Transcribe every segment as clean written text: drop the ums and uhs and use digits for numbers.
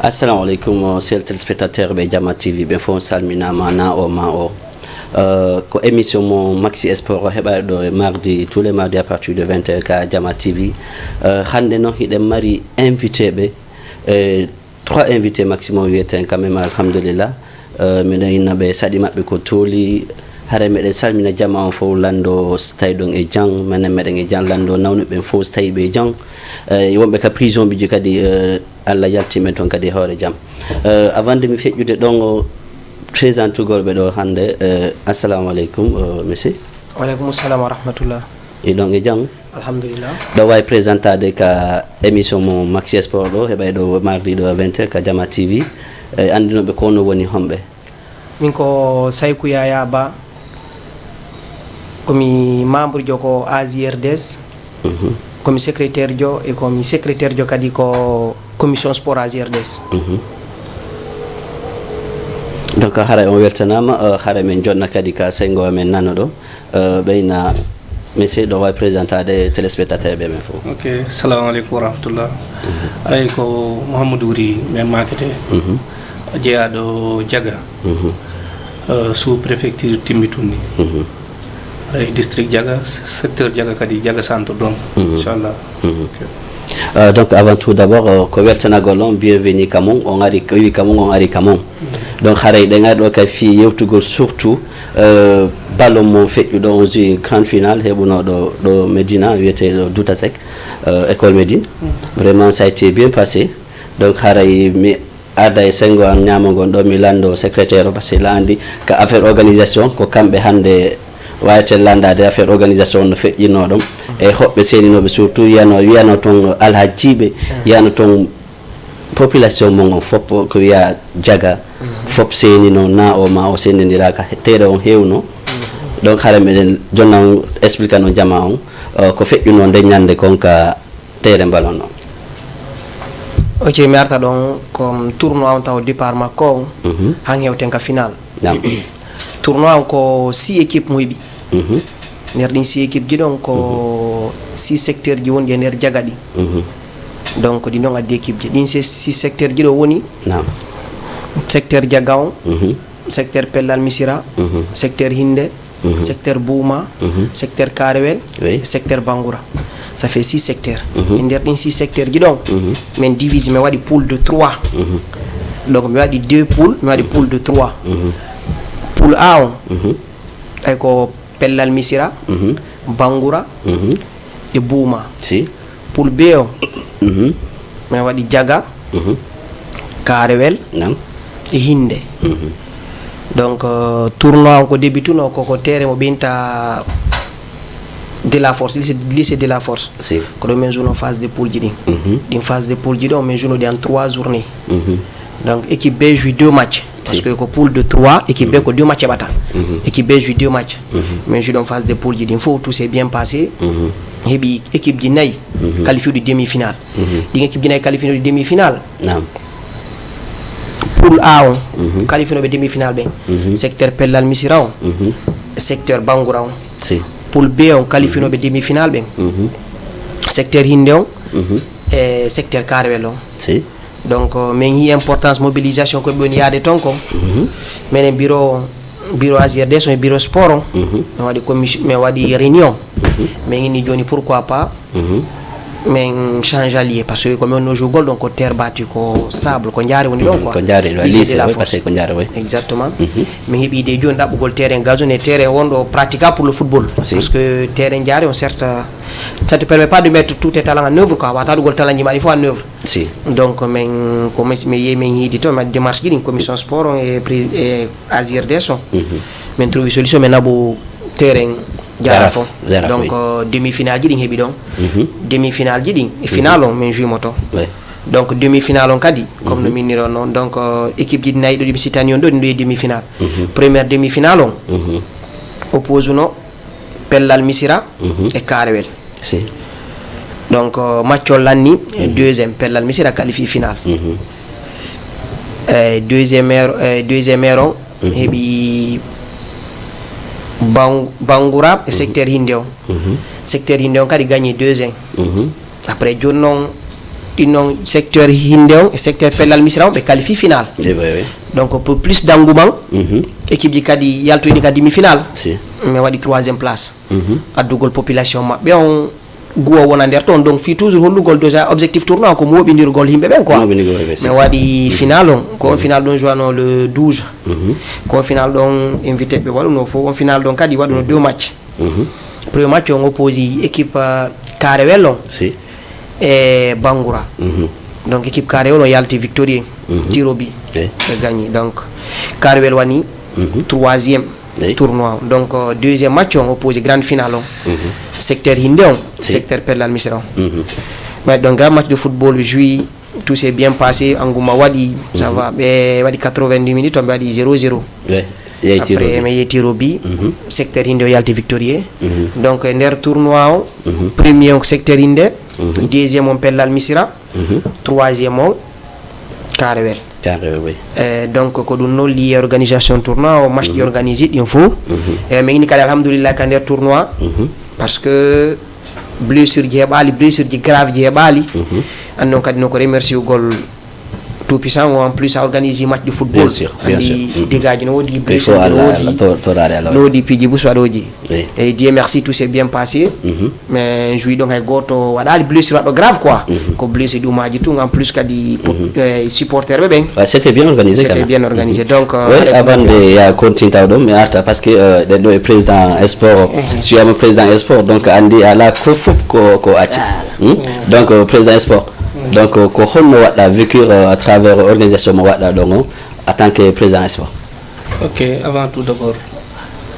Assalamu alaikum, chers téléspectateurs de Jama TV. Bien fond salmina mana o ma o. Ko émission mon Maxi Sport heba do mardi tous les mardis à partir de 20h ka Jama TV. Hande no hide mari invité be 3 invités maximum wieten quand même alhamdulillah. Mena ina be sadi mabbe ko toli hare meden salmina jama on fo lando staydon e jang menen meden e jang lando nawnu ben fo stay be jang wonbe ka prison bi kadi Allah yalti men ton kadi hore jam avant de mi fejjude don présent golbe do hande assalamu alaikum monsieur wa alaikum assalam wa rahmatullah e don e jang alhamdulillah do way présentade ka émission mo Maxi Sport do heba do mardi do 20 ka Jama TV andino be kono woni hombe min ko Saykou Yaya Ba komi membre joko ASIRDS komi secrétaire jo e komi secrétaire jo kadi ko commission sport ASIRDS donc hara on weltanama hara men jonna kadi ka sengo men nanodo bayna monsieur do way présentade téléspectateur be men fo ok assalamu alaikum wa rahmatullah ay ko Mouhamadou Ri men makete jeado jaga sous préfecture Timbituni district Jaga secteur Jaga kadi Jaga centre donc inchallah donc avant tout d'abord ko weltana golon bienvenue kamon on ari wi kamon on ari kamon donc xare de ngado ka fi yewtugol surtout ballon mon feju do une grande finale hebuno do Medina wiete do Doutasek école Médine vraiment ça a été bien passé donc xare mi ada e sengo am nyamo gondo mi lando secrétaire parce que landi ka affaire organisation ko kambe hande wayte landade affaire organisation no feƴƴino ɗum e hoɓɓe seninoɓe surtout wiyano ton alhajiɓe yano ton population mo on fop ko wiya jaga fop senino na o ma o sendidiraka tere on hewno donc hara meɗen jonna on explique no jama on ko feƴƴuno nde ñande kon ka tere mbalon on ok mi arta ɗon comme tournoi on taw départ makko han hewten ka final tournoi on ko 6 équipes mo heɓi nder ɗin 6 équipes ji ɗon ko 6 secteur ji woni e nder jaga ɗi donc ɗi ɗon addi équipe ji ɗin 6 secteur ji ɗo woni secteur jaga on secteur Pellal Missira secteur Hinde secteur Bouma secteur Karewel secteur Bangoura ça fait 6 secteurs e nder ɗin 6 secteurs ji ɗon min divise mi waɗi poule de 3 donc mi waɗi 2 poules mi waɗi poule de 3 poule A on ay ko Pellal Missira Bangoura e Bouma poule B on mi waɗi Jaga Karewel e Hinde donc tournoi on ko débituno koko terre mo ɓinta de la force lycée de la force ko ɗo min joue phase de poule ji ɗin ɗin phase de poule ji ɗon min joue ɗi en 3 journées donc équipe B joue 2 matchs parce que ko poule de 3 équipe B ko 2 matchs heɓata équipe B joue 2 matchs min joue ɗon phase de poule ji ɗin fof tout s'est bien passé heɓi équipe ji 4 qualifié du demi-finale ɗin équipe ji 4 qualifié du demi-finale poule A on qualifié ɓe demi-finale ɓen secteur Pellal Missira on secteur Bangoura on poule B on qualifié ɓe demi-finale ɓen secteur Hinde on e secteur Karewel on donc min yi importance mobilisation ko ɓe woni yaade ton ko minen bureau ASIRDS on e bureau sport on mi waɗi commission mi waɗi réunion min inni joni pourquoi pas min change allié parce que comme on joue gol donc ko terre battue ko sable ko jaari woni ɗon quoi ko jaari ɗo lycée la parce que ko jaari way exactement min heeɓi idée joni ɗaɓɓugol terrain gazon et terrain wonɗo praticable pour le football parce que terrain jaari on certes ça te permet pas de mettre tout tes talents en œuvre quoi wata ɗugol talent ji ma il faut en œuvre donc min ko mi yeehi min yiidi to mi waɗi démarche ji ɗin commission sport on e ASIRDS on min trouvi solution min naɓu terrain jara fo donc demi-finale ji ɗin heeɓi ɗon demi-finale ji ɗin e final on min jouimo to donc demi-finale on kadi comme no minniron noon donc équipe ji nayi ɗo ɗi sitani on ɗo ɗi ɗo e demi-finale première demi-finale on oppose no Pellal Missira e Karewel donc match o lanni deuxième Pellal Missira qualifié finale deuxième heure on heeɓi Bangoura e secteur Hinde on secteur Hinde on kadi gagné 2-1 après joni noon non secteur hinde et secteur Pellal Misra be qualifie final donc pour plus d'engouement équipe di kadi yalto di kadi demi-finale mais wadi 3e place adugol population mabbe on guo wona der ton donc fi toujours hollugol déjà objectif tournoi ko mobindirgol himbe ben quoi mais wadi final on ko final don jouano le 12 ko final don invité be waduno fo on final don kadi waduno 2 matchs premier match on oppose équipe Carewel et Bangoura donc équipe Carewel on yalti victorieux tirobi gagné donc Carewel wani 3e tournoi donc deuxième match on oppose grande finale secteur Hindéon secteur Pellal Misra mais donc grand match de football joué tout s'est bien passé Angouma wadi ça va wadi 90 minutes on wadi 0-0 après mais tirobi secteur Hindé yalti victorieux donc nder tournoi premier secteur Hindé deuxième on Pellal Misra troisième on Carewel donc ko dum no li organisation tournoi o match di organisé info mais ni kala alhamdulillah kan der tournoi parce que blessure ji grave ji bali andon kadi no ko remercier gol tout puissant en plus à organiser match de football bien sûr dégage no di blessure no di piji bu swadoji et Dieu merci tout s'est bien passé mais jouy donc ay goto wadali blessure do grave quoi ko blessé du maji tout en plus kadi supporter be ben c'était bien organisé donc avant de ya continue do mais arta parce que le président sport suis am président sport donc andi ala ko acci donc président sport donc ko honno wadda vécu à travers organisation mo wadda do en tant que président sport. OK, avant tout d'abord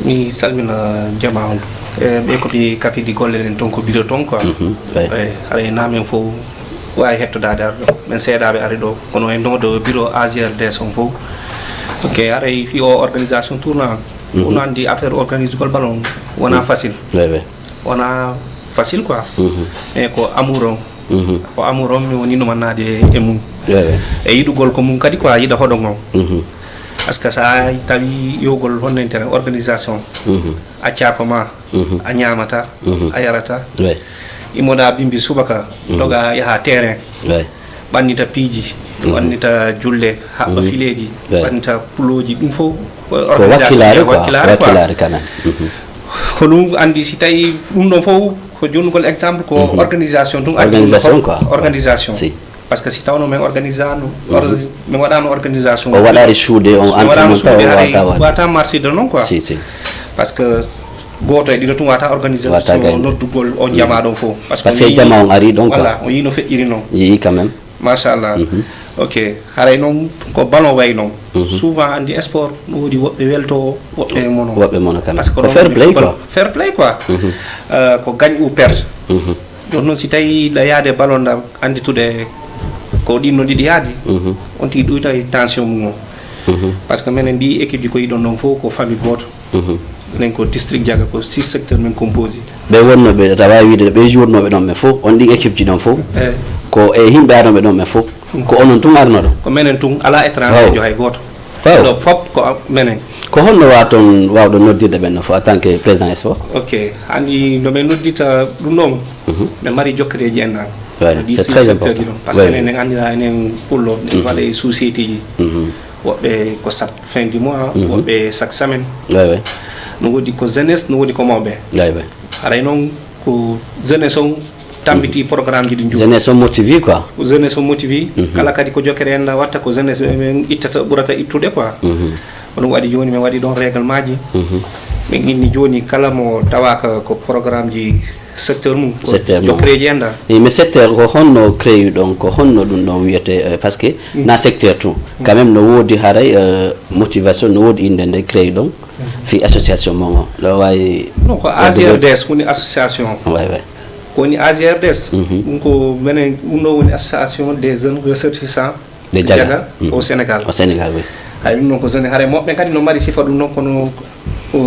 mi salmina jama be ko di kafi di golle len ton ko bido ton quoi ay namen fo way hetto dadar men seedabe ari do kono en do bureau AGRD son fo OK ari fi organisation tournoi on andi affaire organiser gol ballon wana facile wana facile quoi et ko amuron ko amuron mi woni no manade e mum e yidugol ko mum kadi quoi yida hodo ngom parce que ça tawi yogol honne ter organisation a ciapama a nyamata a yarata imoda bimbi subaka doga yaha terrain bannita piiji bannita julle habba fileji bannita puloji dum fo organisation wakilare kana ko dum andi si tay dum do fo ko jonnugol exemple ko organisation dum organisation parce que si tawno men organisano men wadano organisation o wadari shuude on entraînement wata marché de non quoi si parce que goto e dido tum wata organisation noddugol on jama don fo parce que jama on ari donc voilà on yino fe iri non yi quand même machallah OK haray non ko ballon way non souvent andi sport wodi wobbe welto wobbe mono parce que fair play quoi ko gagne ou perte donc non si tay da yaade ballon da andi tude ko dinno didi yaadi on ti duita tension mo parce que menen bi équipe di ko yidon non fo ko famille goto nen ko district jaga ko 6 secteur men composé be wonno be tawa wiide be journo be don me fo on di équipe di don fo ko e himbe adon be don me fo ko onon tun arno do ko menen tun ala étranger jo hay goto do fop ko menen ko honno waton wawdo noddirde ben fo en tant que président sport. OK andi no men noddita dum non be mari jokkereji en c'est très important parce que enen andira enen pullo en wade société ji wobbe ko chaque fin du mois wobbe chaque semaine no wodi ko jeunesse no wodi ko mawbe aray non ko jeunesse on tambiti programme ji di jeunesse on motivé quoi jeunesse on motivé kala kadi ko jokkere en watta ko jeunesse men ittata burata ittude quoi on wadi joni men wadi don règlement ji men inni joni kala mo tawaka ko programme ji secteur mum jokkere jenda mais secteur ko honno créé donc ko honno dum don wiete parce que na secteur tout quand même no wodi haray motivation no wodi inde créé donc fi association mo lo way non ko AGRDS woni association ko ni AGRDS ko menen uno woni association des jeunes ressortissants de Diaga au Sénégal oui ay non ko zone hare mobbe kadi no mari sifa dum non ko no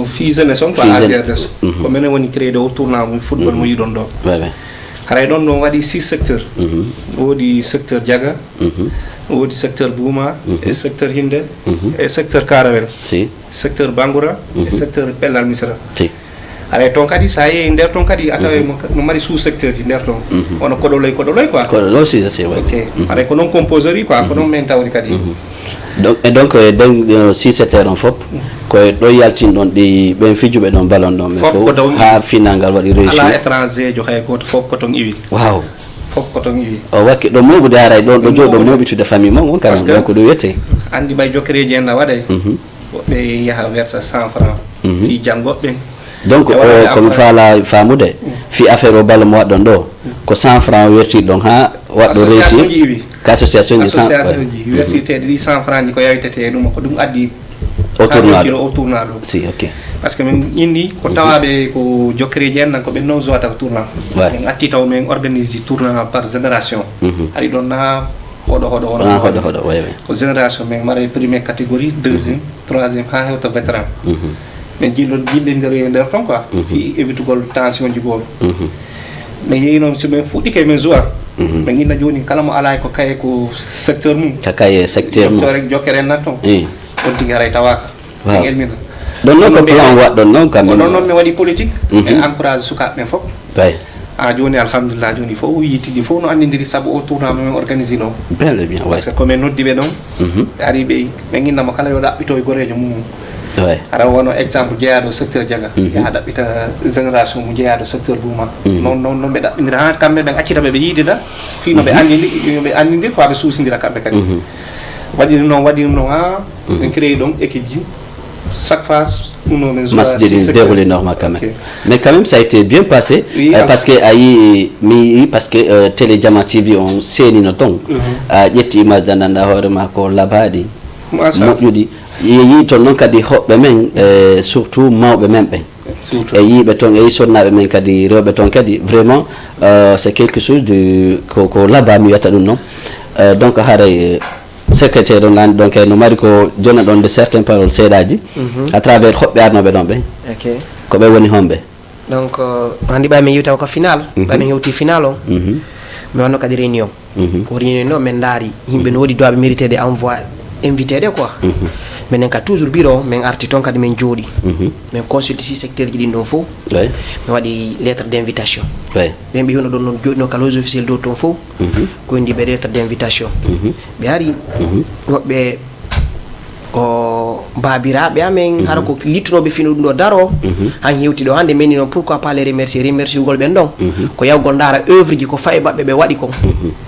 fi jeune son ko AGRDS ko menen woni créé do tournoi mo football mo yidon do hare don no wadi 6 secteurs wodi secteur Diaga wodi secteur Bouma et secteur Hinde et secteur Carewel si secteur Bangoura et secteur Pellal Misra ara ton kadi sa e nder ton kadi atawe no mari sous secteur di nder ton ono kodoloy quoi kodoloy si c'est vrai ok ara ko non composerie quoi ko non men tawri kadi donc si c'était un fop ko do yaltin don di ben fijube don ballon don mais fo ha finangal wadi réussir ala étranger jo hay ko fop ko ton iwi wow fop ko ton iwi o wakke do mobu daara don do jodo mobi to de famille mon kan donc do yete andi bay jokereji en na waday be yaha versa 100 francs fi jango ben donc comme fala famude fi affaire o ballon mo wadon do ko 100 francs werti don ha waddo réussir association de 100 université de 100 francs ko yawitete dum ko dum addi au tournado si ok parce que min indi ko tawabe ko jokkereji en ko be non zota tournant en atti taw men organiser tournant par génération ari don na hodo ouais ko génération men mare première catégorie deuxième troisième ha hewta vétéran men jillo jille nder ton quoi fi évitugol tension ji go mais yeyi non so men fuddi kay men joie men inna joni kala mo ala ko kay ko secteur mum kay secteur mum rek jokkere na ton on tigara tawaka ngel min don non ko plan wadon non kam non mi wadi politique en encourage suka men fop bay joni alhamdulillah joni fo yitidi fo no andindiri sabu o tournament men organiser no bien parce que comme noddi be don ari be men inna mo kala yo dabbito e gorejo mum ouais ara wono exemple jeyaado secteur jaga ya dabbita génération mu jeyaado secteur buma non be dabbindira ha kambe ben accita be yidida fi no be andindi ko be susindira kambe kadi wadi non ha en créé donc équipe ji chaque fois nous déroulé normal quand même mais quand même ça a été bien passé parce que parce que télé Jama TV on seni no ton yetti image dananda hore ma ko labadi mo yudi yi ton non kadi hobbe men surtout mawbe men ben e yibe ton e sonnabe men kadi rewbe ton kadi vraiment c'est quelque chose de ko laba mi yata dum non donc hare secrétaire don land donc no mari ko jona don de certaines paroles sedaji à travers hobbe arnobe don be ok ko be woni hombe donc andi ba mi yuta ko final ba mi hewti final on mi wonno kadi réunion ko réunion no men dari himbe no wodi doabe mérité de envoi invité de quoi menen ka toujours bureau men arti ton kadi men jodi men consulte si secteur ji din don fo mi wadi lettre d'invitation ben bi hono don non jodi no kala officiel do ton fo ko indi be lettre d'invitation be ari wobbe o babiraɓe amen hara ko littunoɓe fino ɗum ɗo daro han hewti ɗo hande meni noon pourquoi pas les remercier gol ɓen ɗon ko yawgol dara œuvre ji ko fayi maɓɓe ɓe waɗi kon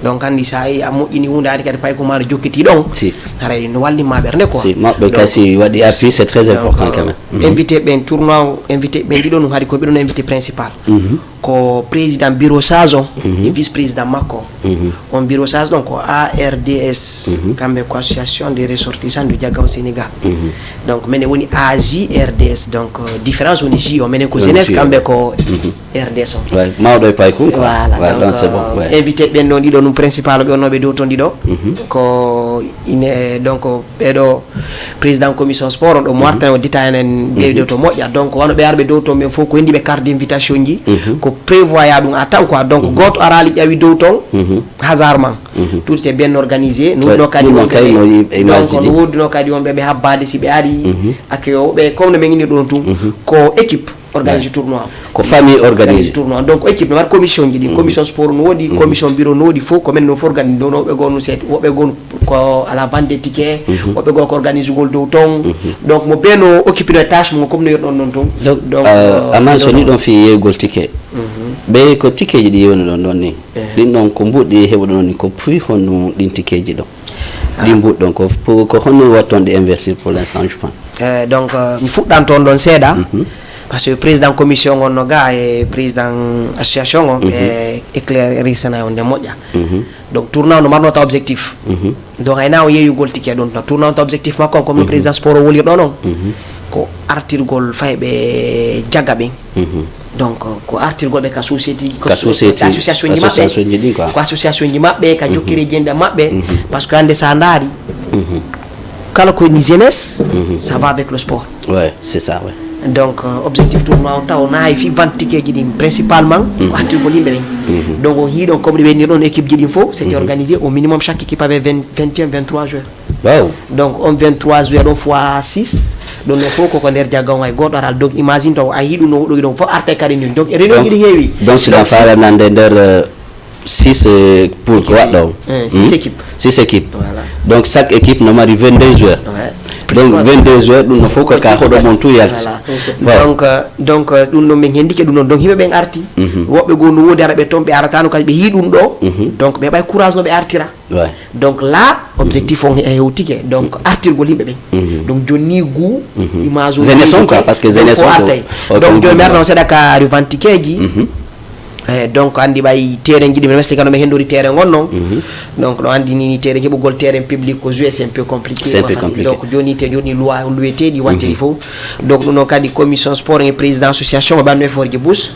donc andi sa yi a moƴƴini hunde adi kadi pay ko maɗa jokkiti ɗon haray no wallima ɓernde quoi maɓɓe kasi waɗi appui c'est très important quand même invité ɓen tournoi invité ɓen ɗiɗo ɗum haadi ko ɓeɗon invité principal ko président bureau sage o e vice président makko on bureau sage ɗon ko ARDS kamɓe ko association des ressortissants du Diagao Sénégal donc mene woni AJRDS donc différence woni J o mene ko jeunesse kamɓe ko RDS o mawɗo e pay kum voilà donc c'est bon invité ɓen ɗon ɗiɗo ɗum principal ɓe onnoɓe dow ton ɗiɗo ko ine donc ɓeɗo président commission sport on ɗo mo wartan o dita enen ɓewi dow to moƴƴa donc wano ɓe arɓe dow ton ɓen fof ko hendiɓe carte d'invitation ji ko prévoya ɗum a tan quoi donc goto arali ƴawi dow ton hasardement tout est bien organisé nuɗɗo kadi donc no woduno kadi wonɓe ɓe habbade si ɓe ari akeo ɓe comme no ɓe guinir ɗon tum ko équipe organise tournoi ko famille organise tournoi donc équipe no war commission ji ɗi commission sport no woodi commission bureau no woodi fof ko men no fo organise ɗo woɓɓe gonu set woɓɓe gonu ko à la vente des tickets woɓɓe go ko organise gol dow ton donc mo be no occupé no tâche mo comme no yerɗon non ton donc aman so ni ɗon fi yeygol ticket ɓe ko ticket ji ɗi yewni ɗon ɗon ni ɗin ɗon ko mbuɗɗi heɓuɗo ɗon ni ko puis honno ɗin ticket ji ɗon ɗin mbuɗɗon ko honno wattonde investir pour l'instant je pense donc mi fuɗɗan toon ɗon seeɗa parce que président commission on no ga e président association on e éclairisana on de moƴƴa donc tournant no marno ta objectif donc ayna o yeyugol ticket ɗon tournant ta objectif makko comme le président sport o wolir ɗo noon ko artirgol fayɓe jagga ɓen donc ko artirgol ɓe ka société ko association ji maɓɓe ko association ji maɓɓe ka jokkiri jende maɓɓe parce que hande sa ndaari kala ko ni jeunesse ça va avec le sport ouais c'est ça ouais donc objectif tournoi on taw na fi vente ticket ji ɗin principalement ko artirgol yimɓe ɓen donc on hiiɗon comme ɗe ɓenir ɗon équipe ji ɗin fof c'était organisé au minimum chaque équipe avait 21 23 joueurs wow donc on 23 joueurs ɗon fois 6 ɗum no fof koko nder jagga on hay goɗɗo aral donc imagine taw a yiɗu no ɗo donc fof arte kadi ni donc réunion ji ɗi heewi donc sina faranande nder 6 pour ko waɗɗo 6 équipes 6 équipes voilà donc chaque équipe no mari 22 joueurs donc 22 joueurs ɗum no fof ko ka hoɗo mon tout yalti donc ɗum ɗo min hendike ɗum noon donc yimɓe ɓen arti woɓɓe goo no woodi ara ɓe toon ɓe aratano kadi ɓe yii ɗum ɗo donc ɓe ɓay courage no ɓe artira donc là objectif on hewtike donc artirgol yimɓe ɓen donc joni gout image jeunesse on quoi parce que jeunesse on artay donc joni mi arno seeɗa ka revendique ji donc andi ɓay terrain jiɗi min mesti kano mi hendori terrain gon noon donc ɗo andi ni terrain heɓugol terrain public ko joué c'est un peu compliqué donc joni te joni loi luweteɗi wattedi fof donc ɗum noon kadi commission sport e président association ɓanno effort ji bous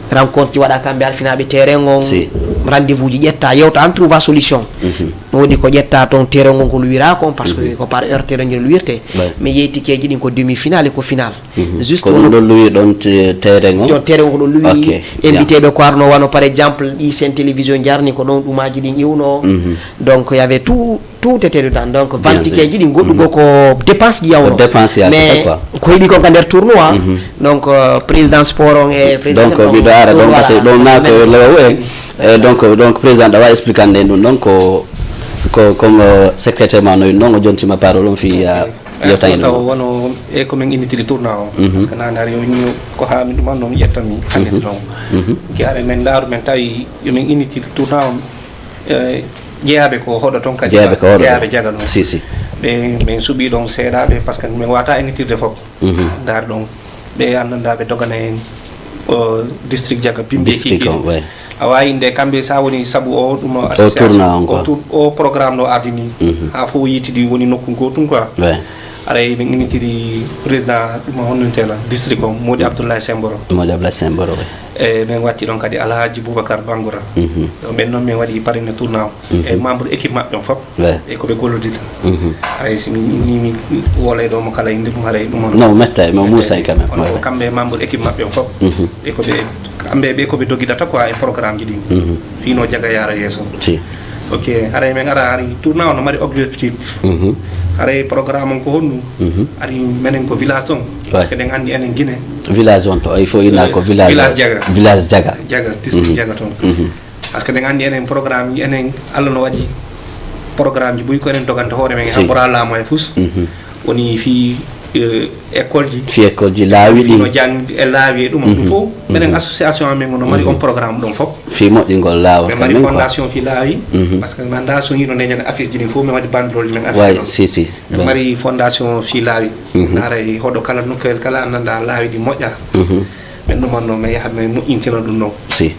rencontre ji waɗa kamɓe alfinaɓe terrain on rendez-vous ji ƴetta yewta an trouva solution woodi ko ƴetta toon terrain gon ko luwira kon par ce que ko par heure terrain ji no luwirte mais yeytikeji ɗin ko demi final e ko final juste ko ɗum ɗon luwi ɗon terrain on terrain on ko ɗon luwi inviteɓe ko arno wano par exemple sen télévision jarni ko ɗon ɗumaji ɗin iwno donc y avait tout était dedans donc vantikeji ɗi goɗɗugo ko dépense ji yawno mais ko heeɓi kon ka nder tournoi donc président sport on e président donc mbiɗo ara ɗon par ce que ɗon na ko lewo donc président ɗawa expliquande ɗum ɗon ko comme secrétaire ma noyi noon o jontima parole on fi yewtaŋe taw wono e komin initiri tournoi o par ce que nane ari ni ko haami ɗuman noon ƴettami hannde ɗon ki are men daaru men tawi yomin initiri tournoi o jeeyaɓe ko hoɗo toon kadi jeeyaɓe jaga ɗon si ɓe min suuɓi ɗon seeɗaɓe par ce que min wata initirde fof daar ɗon ɓe anndanɗaɓe dogana en district jaga bimɓe kikiɗe a wawi nde kamɓe sa woni saabu o ɗum association o programme ɗo ardini ha fof yitidi woni nokku gotum quoi aray min initiri président ɗum honnintela district o Modi Abdoulaye Semboro e min watti ɗon kadi Alhaji Boubacar Bangoura ɓen noon min waɗi parine tournoi o e membre équipe maɓɓe on fof e koɓe gollodita aray somi nimi wolay ɗo mo kala inde mum haray ɗum non metta mo Moussa quand même kamɓe membre équipe maɓɓe on fof e koɓe kamɓe ɓe koɓe doguidata quoi e programme ji ɗin fino jaga yara yesso ok haray min ara ari tournoi o no mari objectif haray programme on ko honnu ari menen ko village ton par ce que ɗen anndi enen Guinée village on to il faut ina ko village jaga district jaga toon par ce que ɗen anndi enen programme ji enen Allah no waɗi programme ji ɓuyi ko enen doganta hoore men ha ɓora laamu hay fus woni fi école ji laawi ɗi no jangde e laawi e ɗum ɗum fof minen association amen no mari on programme ɗon fof fi moƴƴingol laawa min mari fondation fi laawi par ce que mi anda so hino ndeñan affiche ji ɗin fof min waɗi banderole min affiche min mari fondation fi laawi ara e hoɗo kala nokkuel kala annanda laawi ɗi moƴƴa min ɗumanno min yaha min moƴƴintina ɗum noon fi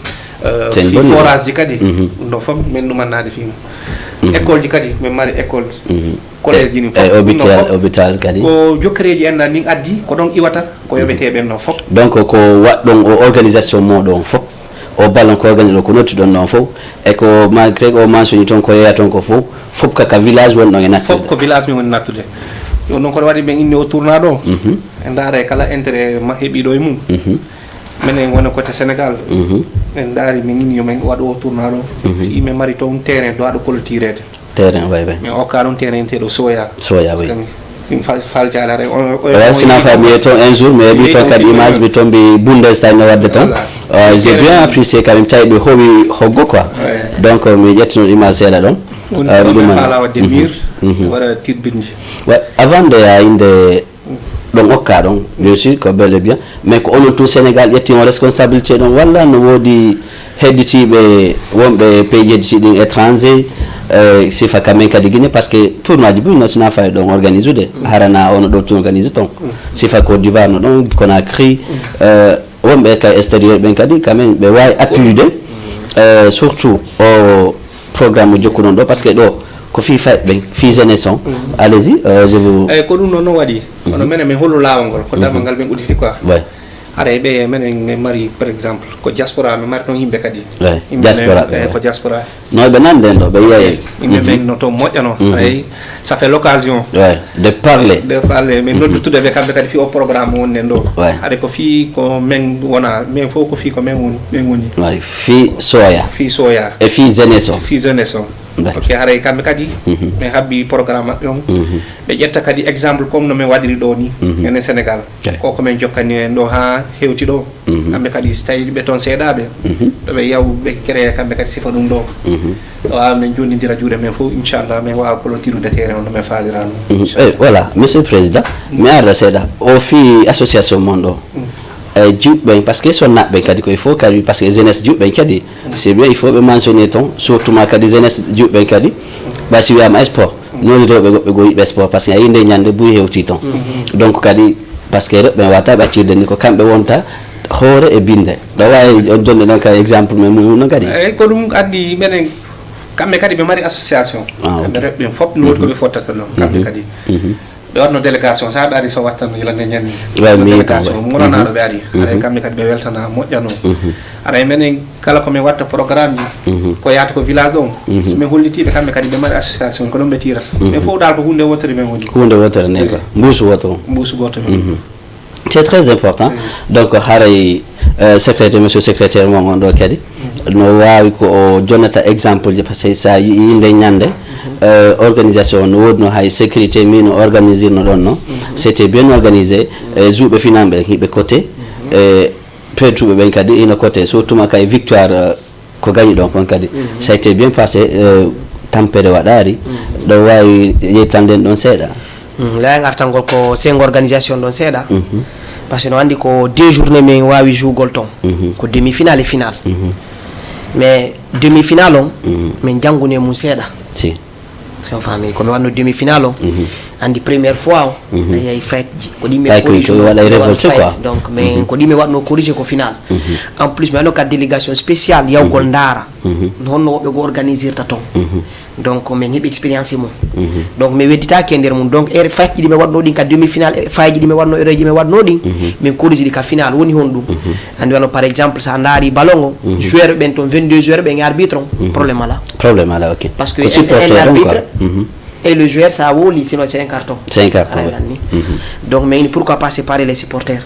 forage ji kadi ɗum ɗo fof min ɗumannade fima école ji kadi min mari école collège ji ni hôpital kadi ko jokkereji en min addi ko ɗon iwata ko yoɓeteɓen noon fof donc ko waɗɗon o organisation moɗon fof o ballon ko organise ɗo ko nottuɗon noon fof e ko malgré o mentionni toon ko yeeya toon ko fof kaka village wonɗon e nattude fof ko village min woni nattude yo noon kono waɗi ɓen inni o tourna ɗo e ndaara e kala intérêt ma heeɓiɗo e mum minen woni côté Sénégal min daari min inni yomin waɗo o tourna ɗo yimɓe mari toon terrain do waɗo coltirede terrain way min hokka ɗon terrain teɗo soya oui fal jalare sina famille toon un jour mi heeɓi toon kadi image mi toon mbi Bundestag no wadde toon j'ai bien apprécié quand même tawi ɓe howi hoggo quoi donc mi ƴettino image seeɗa ɗon ɗum ala wadde mur waɗa tirbinji avant de a inde ɗon hokka ɗon bien sûr ko bel et bien mais ko onon tout Sénégal ƴettimo responsabilité ɗon walla no woodi hedditiɓe wonɓe pays hedditiɗin étranger sifa kamen kadi Guinée par ce que tournoi ji ɓuri notina fawi ɗon organise ude harana ono ɗo to organise ton sifa Côte d'Ivoire no ɗon Conakry wonɓe ka extérieur ɓen kadi quand même ɓe wawi appuyude surtout o programme jokkuɗon ɗo par ce que ɗo ko fi fayɓe ɓen fi jeunesse on allez-y je vous eyyi ko ɗum noon no waɗi kono minen min hollu lawol ngol ko darmal ngal min udditi quoi haɗa ɓe minen min mari par exemple ko diaspora min mari toon yimɓe kadi diaspora ko diaspora no ɓe nanden ɗo ɓe yiya yimɓe ɓen no toon moƴƴano ay ça fait l'occasion de parler min noddutude ɓe kamɓe kadi fi o programme wonnen ɗo haɗa ko fi ko min wona min fof ko fi ko min woni fi soya fi soya e fi jeunesse on fi jeunesse on ok haray kamɓe kadi mi habbi programme maɓɓe on ɓe ƴetta kadi exemple comme no min waɗiri ɗo ni ene Sénégal koko min jokkani en ɗo ha hewti ɗo kamɓe kadi so tawi ɓe toon seeɗaɓe ɗo ɓe yaw ɓe créé kamɓe kadi sifa ɗum ɗo wawa min jonnidira juuɗe men fof inchallah min wawa clôturude terrain on no min falirano voilà monsieur le président mi arda seeɗa o fi association mon ɗo juɓɓen par ce que so naɓɓe kadi koye fof kadi par ce que jeunesse juɓɓen kadi c'est bien il faut ɓe mentionné toon surtout ma kadi jeunesse juɓɓen kadi ɓay si wiyama sport noni rewɓe goɓɓe go yiɓe sport par ce que a yi nde ñande buy hewti toon donc kadi par ce que rewɓe wata ɓaccirde ni ko kamɓe wonta hoore e binde ɗo wawi on jonde ɗon ka exemple men mum no kadi eyyi ko ɗum addi minen kamɓe kadi ɓe mari association kamɓe rewɓe fof no wodi koɓe fottata ɗon kamɓe kadi ɓe watno délégation sa ɓe ari so wattanno yilande ñanni délégation gonanaɗo ɓe ari aɗa kamɓe kadi ɓe weltana moƴƴano aɗa menen kala komin watta programme ji ko yahata ko village ɗon somin hollitiɓe kamɓe kadi ɓe mari association ko ɗon ɓe tirata mais fof dal ko hunde wotere men woni hunde wotere ne quoi mbuusu wotere mbuusu goto men c'est très important donc haray secrétaire monsieur secrétaire mon on ɗo kadi no wawi ko o jonnata exemple ji par ce que sa yii nde ñande organisation no wodno hay sécurité min no organiser no ɗon no c'était bien organisé juuɓe finanɓe hiɓe côté petuɓe ɓen kadi ino côté surtout ma kay victoire ko gagni ɗon kon kadi ça a été bien passé tampere waɗari ɗo wawi yeytanden ɗon seeɗa laya gartangol ko sengo organisation ɗon seeɗa par ce que no andi ko 2 journées min wawi jougol ton ko demi finale et finale mais demi finale on min janggune mum seeɗa si so fami ko mi wanno demi finale on andi première fois o ayay fête ji ko ɗimi waɗay révolté quoi donc mais ko ɗimi waɗno corrigé ko final en plus mi wanno ka délégation spéciale yawgol ndaara honno woɓɓe go organisirta toon donc min heeɓi expérience mum donc mi wedditaki e nder mum donc ere fête ji ɗi mi waɗno ɗin ka demi final faji ɗi mi waɗno ereji mi waɗno ɗin min corrige ɗi ka final woni hon ɗum andi wano par exemple sa ndaari ballon o joueur ɓen toon 22 joueur ɓen e arbitre on probléme ala ok parce que un arbitre et le joueur ça woli sinon c'est un carton donc mais pourquoi pas séparer les supporters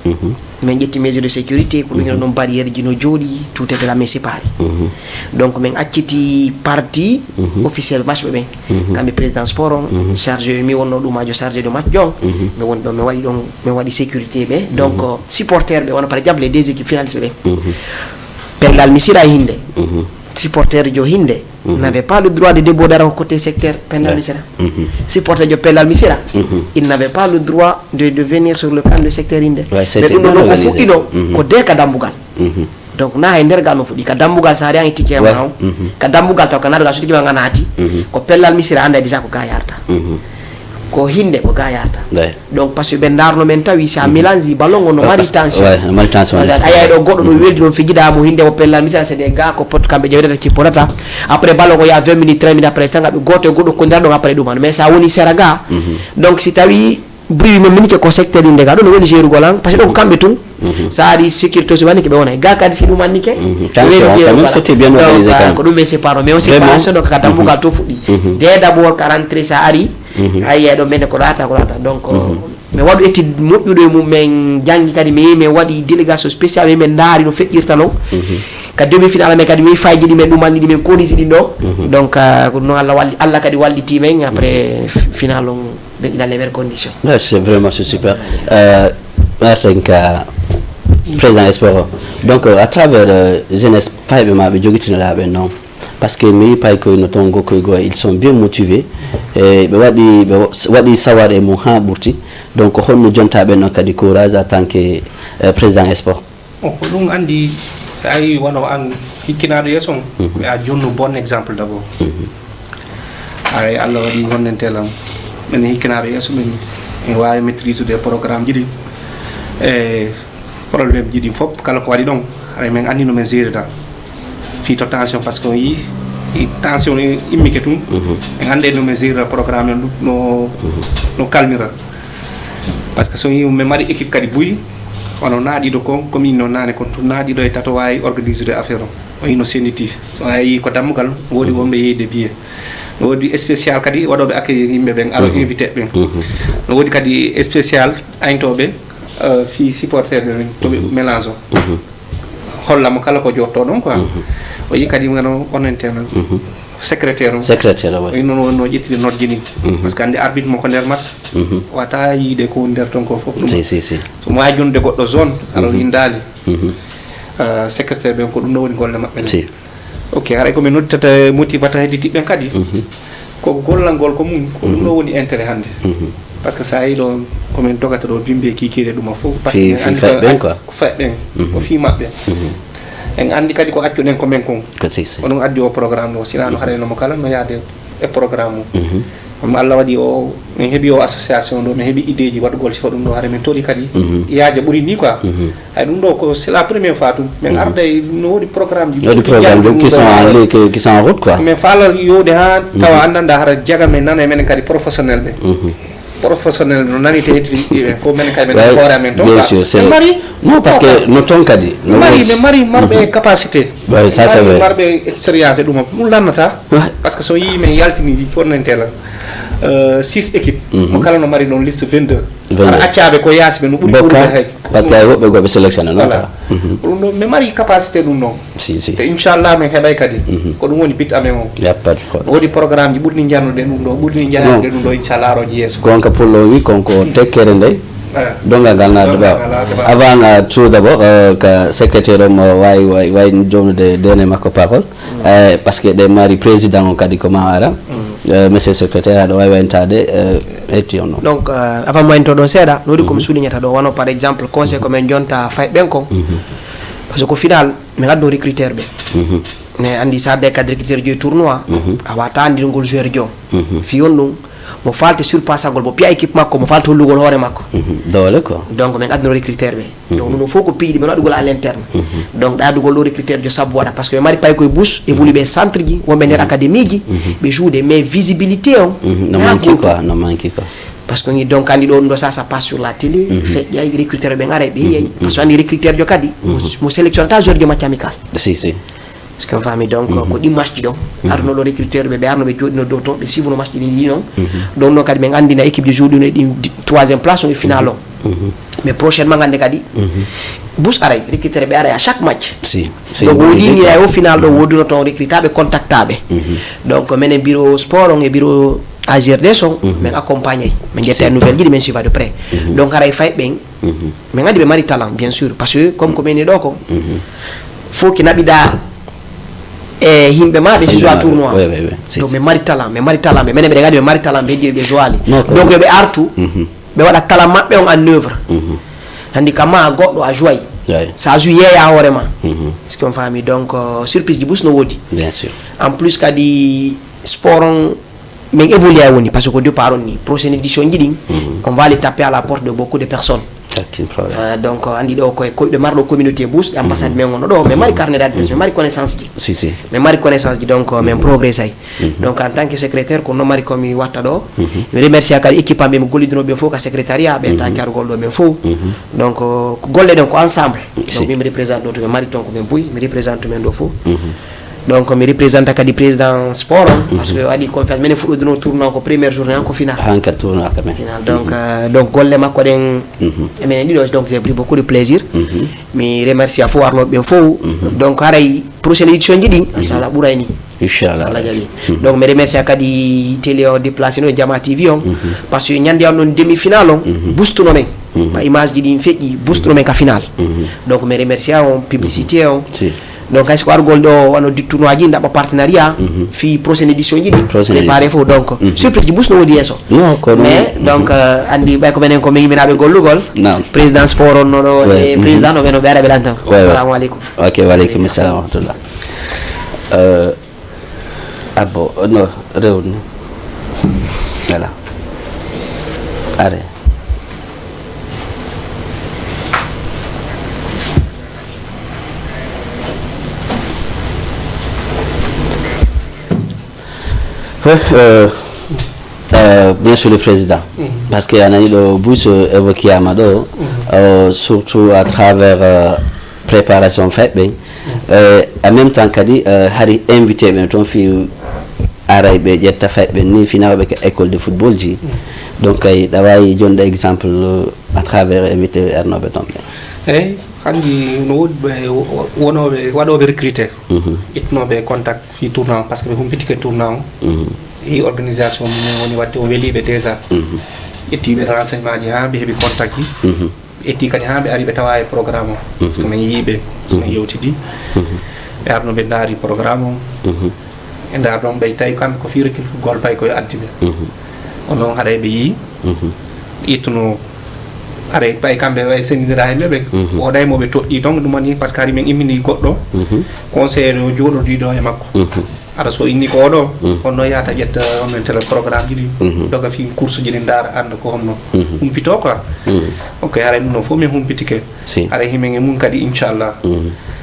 mais ƴetti mesure de sécurité ko ɗum ɗon barrière ji no jooɗi tout était là mais séparé donc min acciti partie officiel match ɓe ɓen kamɓe président sport on chargé mi wonno ɗumajo chargé de match jon mi woni ɗon mi waɗi sécurité ɓe donc supporter ɓe wona par exemple les 2 équipes finalistes ɓe ɓen pellal misira hinde supporter jo hinde n'avait pas le droit de déborder au côté secteur Pellal Missira. Supporter de Pellal Missira, il n'avait pas le droit de venir sur le plan du secteur Inde. Mais nous avons fait ko de kadambugal. Donc na nder gal no fudi kadambugal sa reangi tike ma kadambugal to kanada sudi ma nganati ko Pellal Missira anda déjà ko gayarta. Ko hinde ko gayarta. Donc parce que ben darno men tawi sa milanzi ballon no mari tension. Ouais, mari tension. Ayay do goddo do weldi no fijida mo hinde o Pellal Missira c'est des gars ko pot kambe jawdata ci porata après ballon ko ya 20 minutes 30 minutes après tanga be goto goddo ko ndar do après dum mais ça woni seraga donc si tawi bruit men minute ko secteur inde ga do no weli jeru golan parce que ko kambe tum ça ari sécurité so wani ke be wona ga kadi si dum annike c'était bien organisé ko dum c'est pas mais on séparation donc ka dambugal to fudi dès d'abord 43 ça ari ayya do men ko data donc mi waɗu etti moƴƴuɗo e mum min jangi kadi mi yehi min waɗi délégation spécial min ndaari no feƴƴirta non ka demi final men kadi mi fayji ɗi men ɗumanni ɗi min korisi ɗin ɗo donc ko noon Allah kadi walliti men après final on ɓe ɗiɗa les meilleures conditions c'est vraiment super artenka président sport donc à travers jeunesse payɓe ma ɓe jogitinoɗaɓe noon parce que mi pay koye no toon gokkoygo ils sont bien motivés e ɓe waɗi sawar e mum ha ɓurti donc honno jontaɓe noon kadi courage en tant que président sport ko ɗum andi ay wono an hikkinaɗo yeeso on ɓe a jonnu bon exemple d' abord ay Allah waɗi gonnentelam ɓen hikkinaɗo yeeso ɓen en wawi maîtrise des programme jiɗi e probléme jiɗi fof kala ko waɗi ɗon aɗa min andi no min gérida fito tension parce que yi tension immike tum en ande no min gérida programme no calmira parce que so yi min mari équipe kadi buyi ono naaɗiɗo kon comme ino nane kon to naaɗiɗo e tato wawi organiser affaire o ino senditi so ayi ko dammugal woodi wonɓe yeyde biye no woodi spécial kadi waɗoɓe accueillir yimɓe ɓen aro invité ɓen no woodi kadi spécial ayntoɓe fi supporter ɓe toɓe mélange o hollamo kala ko jotto ɗon quoi o yi kadi gano onentena secrétaire oui no ƴettide nodji ni par ce que ande arbitre mo ko nder match wata yiide ko nder ton ko fof ɗum si so waajunde goɗɗo zone alors indaali secrétaire ɓen ko ɗum ɗo woni golle maɓɓe ne ok haray komin nodditata motivata hedditiɓɓen kadi ko gollal ngol ko mum ko ɗum ɗo woni intérêt hannde par ce que sa yi ɗo komin dogata ɗo bimbe kikire ɗuma fof par ce que andi ko faɓɓen ko fi maɓɓe en andi kadi ko accuɗen ko men kon oɗon addi o programme ɗo sinano harayno mo kala no yaade e programme o Allah waɗi o min heeɓi o association ɗo min heeɓi idée ji waɗugol sifa ɗum ɗo hara min toli kadi yaaja ɓuuri ni quoi hay ɗum ɗo ko c'est la première fois tum min arda no woodi programme ji qui sont en route quoi min faala yode ha tawa andanda hara jaga men nana menen kadi professionnel ɓe professionnel no nani te hedditi fo men kay men hoore amen ton bien sûr c'est mari non parce que no ton kadi no mari marɓe capacité ouais ça c'est vrai marɓe expérience ɗum ɗum lannata parce que so yi men yaltini wonnentela 6 équipes mo kala no mari non liste 22 ara accaɓe ko yaasiɓe no ɓuuri ɓurde hay parce que woɓɓe goɓe sélectionné non ka ɗum ɗo mi mari capacité ɗum noon si te inchallah min heeɓay kadi ko ɗum woni bit amen o woodi programme ji ɓurɗi jannuɗen ɗum ɗo ɓurɗi jahanɗe ɗum ɗo inchallah aroji yeeso gonka pullo wi konko tekkere nde dongal ngal naade ɓawa avant tout d'abord ka secrétaire o mo wawi jomnude dene makko parole par ce que ɗe mari président o kadi ko ma ara monsieur secrétaire aɗa wawi wayntade hetti on noon donc avant mo ento ɗon seeɗa no waɗi komi soulignata ɗo wano par exemple conseil komin jonta fay ɓen kon par ce que ko final mi gaddo recruteur ɓe mais andi sa de cadre recruteur joyi tournoi a wata andirgol joueur joom fi on ɗum mo falte surpassagol mo piya équipe makko mo falte hollugol hoore makko dole ko donc min addino recruteur ɓe donc ɗum fof ko piiɗi min waɗugol à l' interne donc ɗaɗugol ɗo recruteur jo sabbo waɗa par ce que ɓe mari pay koye bouche évolue ɓe centre ji wonɓe nder académie ji ɓe joude mais visibilité on no manqui quoi par ce que donc andi ɗo ɗum ɗo ça passe sur la télé feƴƴay recruteur ɓe gara ɓe yiyay par ce que andi recruteur jo kadi mo sélectionnata joueur jo match amical si parce que fami donc ko ɗi match ji ɗon arno ɗo recruteur ɓe arno ɓe joɗino dow toon ɓe suivre no match ɗi ɗi noon donc noon kadi ɓe gandina équipe de jouɗino ɗi 3e place o e final o mais prochainement gande kadi bus aray recruteur ɓe aray à chaque match donc woodi ni ay au final ɗo wodino toon recrutaɓe contactaɓe donc minen bureau sport on e bureau AGRDS on min accompagne min jetta nouvelle ji ɗi min suiva de près donc aray fay ɓen min andi ɓe mari talent bien sûr parce que comme ko mini ɗo ko faut ki naɓiɗa e yimɓe ma ɓe joue tournoi donc ɓe mari talent ɓe minen ɓeɗe gadi ɓe mari talent ɓe heddi ɓe joali donc yoɓe artu ɓe waɗa talent maɓɓe on en œuvre handi kamma goɗɗo a joyi sa joue yeeya hoorema est ce que on fami donc surprise ji ɓusno woodi en plus kadi sport on min évolue woni par ce que départ on ni prochaine édition ji ɗin on va les taper à la porte de beaucoup de personnes donc andi ɗo koɓe marɗo communauté boost ambassade men gonno ɗo mais mari carnet d'adresse mais mari connaissance ji mais mari connaissance ji donc min progrès ay donc en tant que secrétaire ko noon mari komi watta ɗo mi remercie kadi équipe am ɓe mi gollidinoɓe fof ka secrétariat ɓe tan cargol ɗo ɓen fof donc ko golle ɗen ko ensemble donc mi représente ɗo to ɓe mari ton ko ɓen buy mi représente men ɗo fof donc mi représente kadi président sport parce que waɗi confiance minen fuɗɗodino tournoi ko première journée ko final tournoi quand même final donc golle makko ɗen eminen ɗiɗo donc j'ai pris beaucoup de plaisir mi remercie a fof arnoɓe ɓen fof donc haray prochaine édition ji ɗin inchallah ɓuuray ni inchallah jaɓi donc mi remercie kadi télé o déplacé no Jama TV on par ce que ñande on ɗon demi final on boostuno men ba image ji ɗin feƴƴi boostuno men ka final donc mi remercie on publicité on donc hay siko argol ɗo wano tournoi ji ndaɓa partenariat fi prochaine édition ji ɗi préparé fof donc surprise ji ɓusno woodi yesso mais donc andi ɓay ko menen ko min yiminaɓe gollugol président sport on noɗo e président no ɓeno ɓe ara ɓe lantan assalamu aleykum ok waleykum salam wa rahmatullah abbo no rewni voilà are bien sûr le président parce que anani ɗo bus évoqué ama ɗo surtout à travers préparation feɓɓe en même temps kadi hari invité ɓen toon fi aray ɓe ƴetta feɓɓe ni finaɓe ko école de football ji donc ay ɗa wawi jonde exemple à travers invité arnoɓe toon ɓe eyi hannde no woodi ɓe wonoɓe waɗoɓe recruté itnoɓe contact fi tournant par ce que ɓe humpitike tournant o i organisation mum woni wadde o weeliɓe déjà ƴettiɓe renseignement ji ha ɓe heeɓi contact ji ƴetti kadi ha ɓe ari ɓe tawa e programme o par ce que min yiiɓe somin yewtidi ɓe arno ɓe daari programme o e ndar ɗon ɓe tawi kamɓe ko fiira kilfugol pay koye addi ɓe on noon haɗa ɓe yii ittuno aɗa ɓay kamɓe way sendidira e ɓeɓe oɗay moɓe toɗɗi donc ɗum woni par ce que hari min immini goɗɗo conseil o joɗodiɗo e makko aɗa so inni ko oɗo on noon yahata ƴetta onon tele programme ji ɗi doga fi course ji ɗi daara anda ko homno humpito quoi ok haray ɗum noon fof min humpitike haray himen e mum kadi inchallah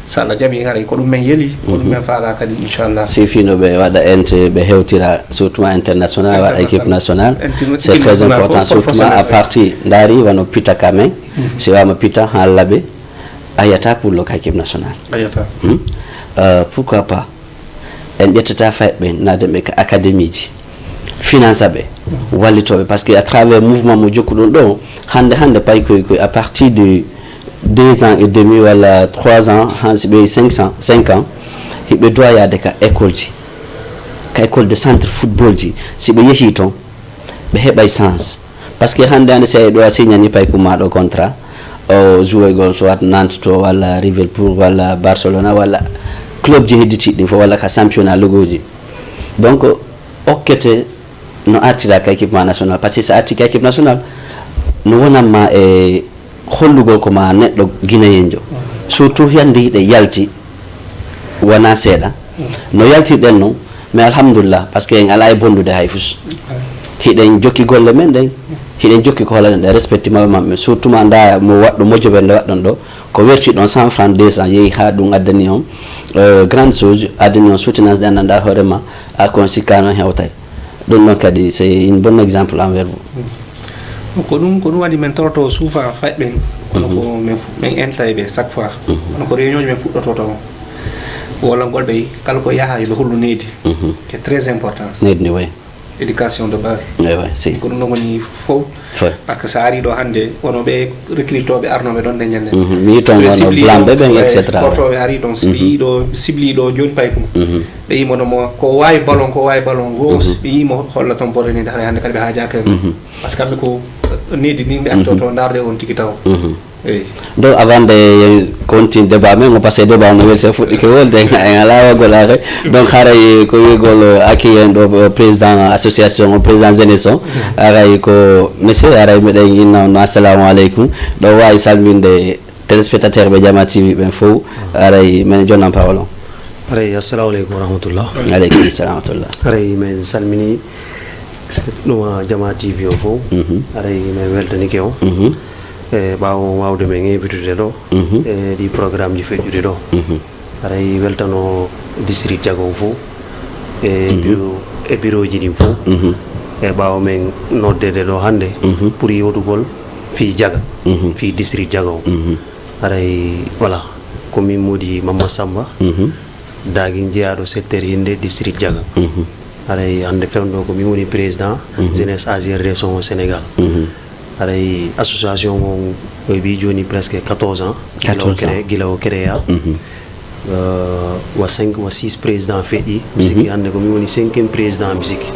so Allah jaaɓi haray ko ɗum men yeeli ko ɗum men faala kadi inchallah si fino ɓe waɗa ente ɓe hewtira surtout international waɗa équipe nationale c'est très important surtout à partir daari wano pita ka men si wama pita ha laaɓe a yiyata pour le ka équipe nationale pourquoi pas en ƴettata fayɓe nadenɓe ka académie ji finance ɓe wallitoɓe par ce que à travers mouvement mo jokku ɗum ɗo hande pay koye à partir de 2 ans et demi wala 3 ans hansi ɓe 5 ans hiɓe doit yade ka école ji ka école de centre football ji si ɓe yeehi toon ɓe heɓay chance par ce que hande si ɗo a signani pay ko maɗo contrat o jouoygol soit Nantes to walla Liverpool walla Barcelona walla club ji hedditiɗi ɗin fof walla ka championnat logoji donc okkete no artira ka équipement national par ce que so arti ka équipe national no wonanma e hollugol ko ma neɗɗo guinéenjo surtout hande hiɗe yalti wona seeɗa no yaltirɗen noon mais alhamdulillah par ce que en ala e bondude hay fus hiɗen jokki golle men ɗen hiɗen jokki ko holaɗen ɗe respectivement maɓɓe surtout ma nda mo waɗɗo mojoɓe nde waɗɗon ɗo ko werti ɗon 100 francs 200 yeehi ha ɗum addani on grande chose addani on soutenance ɗe anndanɗa hoorema a kon sikka noon hewtay ɗum ɗon kadi c'est une bonne exemple envers vous ko ɗum waɗi min toroto souvent fayɓen kono ko min enta e ɓe chaque fois kono ko réunion ji min fuɗɗoto toon wollongol ɓe kala ko yaaha yoɓe hollu neydi c'est très important neydi ndi way éducation de base si ko ɗum ɗon woni fof par ce que sa ari ɗo hannde wono ɓe recrutoɓe arnoɓe ɗon nde ñande mi yi toon wono blamɓe ɓen et cetera portoɓe ari ɗon so ɓe yiiɗo cibliɗo joni pay kum ɓe yimono mo ko wawi ballon go ɓe yimo holla toon borenide hande kadi ɓe haajaka par ce que kamɓe ko neydi ni ɓe arto to darde on tigi taw donc avant de continue débat men o passé débat no wel se fuɗɗi ke wolde en ala waggol are donc haray ko wiygol aki en ɗo président association président jeunesse o aray ko monsieur aray meɗen inna no assalamu aleykum ɗo wawi salminde téléspectateur ɓe Jama TV ɓen fof aray men jonnan parole on aray assalamu aleykum wa rahmatullah aleykum salam wa rahmatullah aray men salmini ɗuma Jama TV o fof aray men weltanike o e ɓaawo wawde men invitude ɗo e ɗi programme ji feƴƴude ɗo aray weltano district Diagon fof e bureau ji ɗin fof e ɓaawo men noddede ɗo hannde pour yewtugol fi Diaga fi district Diagon aray voilà komin modi Mamadou Samba dagui jeeyaɗo secteur inde district Diaga aray hannde fewno ko min woni président jeunesse AGR région au Sénégal aray association o wi joni presque 14 ans gila o créa wa 5 wa 6 président feeɗi musique hannde ko min woni 5e président musique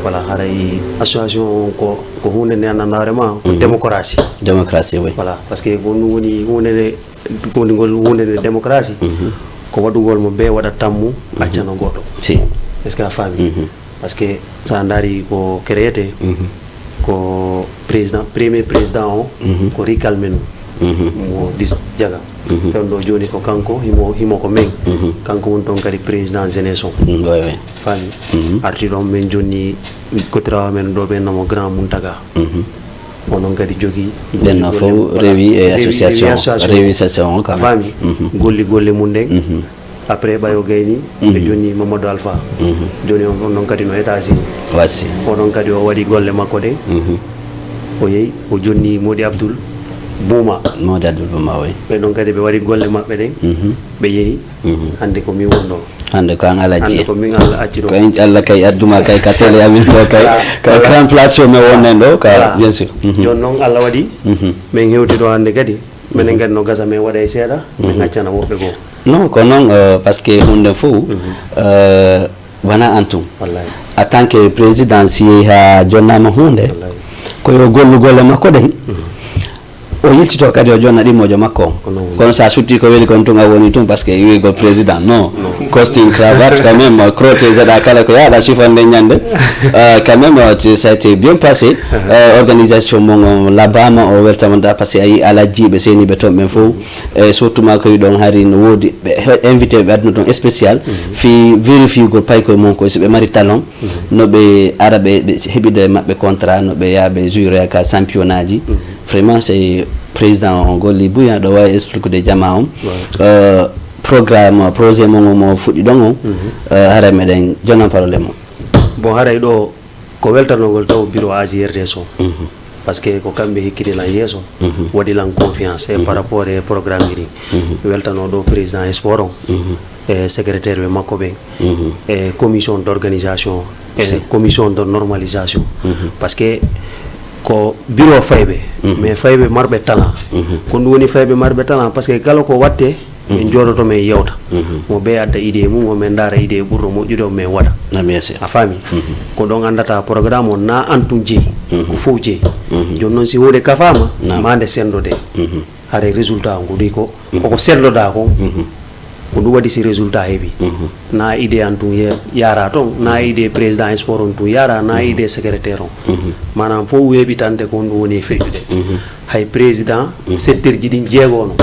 voilà haray association ko hunde nde anndanɗa hoorema ko démocratie oui voilà par ce que ko ɗum woni hunde nde démocratie ko waɗugol mo be waɗa tammu accano goɗɗo si est ce que a faami par ce que sa daari ko créete ko président premier président o ko Rikal men mo dis Diaga fewndo joni ko kanko himo ko men kanko woni toon kadi président jeunesse o faami arti ɗon men joni kotirawa men ɗo ɓe namo grand Mountaga onon kadi jogui ɗenno fof rewi e association rewi association o kam faami golle mum nden après ɓayo gayni ɓe joni Mamadou Alpha joni on noon kadi no États-Unis wasi onon kadi o waɗi golle makko ɗe o yeehi o jonni Modi Abdoul Bouma oui ɓe ɗon kadi ɓe waɗi golle maɓɓe ɗen ɓe yeehi hande ko min wonno hande ko an ala hande ko min Allah acci ɗo ko Allah kay adduma kay ka télé amin ɗo kay ka grand plateau me wonnen ɗo ka bien sûr joni noon Allah waɗi min hewti ɗo hande kadi menen ganno gasa men waɗa e seeɗa ɓe gaccana woɓɓe goo non ko noon par ce que hunde fof wona antum en tant que président si ha jonnama hunde koyo gollugolle makko ɗen o yiltito kadi o jonna ɗimmojo makko on kono sa sutti ko weeli kon tun a woni tun par ce que wiigol président non costume cravate quand même crotté zeɗa kala ko yaaɗa sifonde ñande quand même ça a été bien passé organisation mon labama o weltamada par ce que a yi ala jiiɓe seniɓe toon ɓen fof e surtout ma koye ɗon hari no woodi ɓe invité ɓe aduna toon spécial fi vérifiegol pay koye mon koye so ɓe mari talon no ɓe ara ɓe heɓide maɓɓe contrat no ɓe yaaɓe jouer ka championnat ji vraiment c'est président on golli buya ɗo wawi explique de jama on programme projet mo fuɗɗi ɗon on hara meɗen jonan parole mo bon haray ɗo ko weltanogol taw bureau AGRDS o par ce que ko kamɓe hikkitilan yeeso waɗilan confiance e par rapport e programme iri weltano ɗo président sport on e secrétaire ɓe makko ɓen e commission d' organisation e commission de normalisation par ce que ko bureau fayɓe mais fayɓe marɓe talent ko ɗum woni fayɓe marɓe talent par ce que kala ko watte min jooɗoto men yewta mo ɓe adda idée mum omin daara idée ɓurɗo moƴƴude o min waɗa a faami ko ɗon andata programme o na antum jeeyi ko fof jeeyi joni noon si huuɗe kafama mande sendode haare résultat nguɗi ko koko sendoɗa kon ko ɗum waɗi si résultat heeɓi na idée an tum yara toon na idée président sport on tum yara na idée secrétaire on manam fof weeɓitante ko ɗum woni e feƴƴude hay président secteur ji ɗin jeegono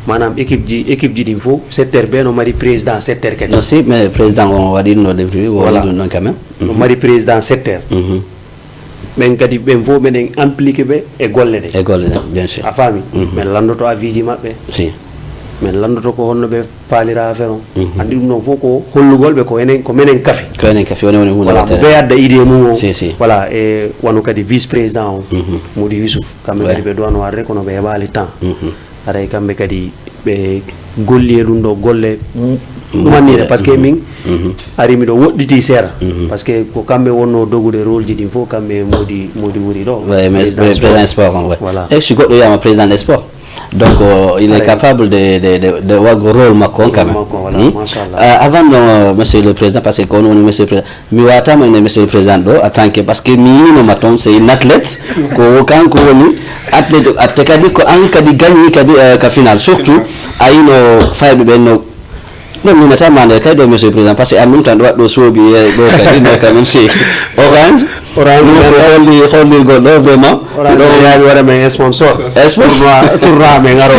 manam équipe ji ɗin fof secteur ɓe no mari président secteur kadi aussi mais président on waɗi ɗum no depuis waɗi ɗum ɗon quand même no mari président secteur ɓen kadi ɓen fof meɗen impliqué ɓe e golle ɗe bien sûr a faami min landoto avis ji maɓɓe si min landoto ko honno ɓe faalira affaire o andi ɗum noon fof ko hollugol ɓe ko menen kafi woni hunde voilà mo ɓe adda idée mum o si voilà e wano kadi vice président o modi Youssouf kamɓe kadi ɓe duwano arde kono ɓe heɓali temps aray kamɓe kadi ɓe golli e ɗum ɗo golle ɗumannire par ce que min ari miɗo woɗɗiti seeɗa par ce que ko kamɓe wonno dogude rôle ji ɗin fof kamɓe modi wuri ɗo président sport on voilà e si goɗɗo wiyama président des sports donc il est capable de wago rôle makko on quand même avant non monsieur le président parce que on woni monsieur le président mi watama ene monsieur le président ɗo en tant que parce que mi yinoma toon c'est une athlète ko kanko woni athlète atte kadi ko an kadi gagni kadi ka final surtout ayino fayɓe ɓen no minata mande kadi ɗo monsieur le président par ce que en même temps ɗo waɗɗo soobi ɗo kadi no quand même c'est orange hollirgol ɗo vraiment ɗo yaawi waɗa men sponsor tournoi men aro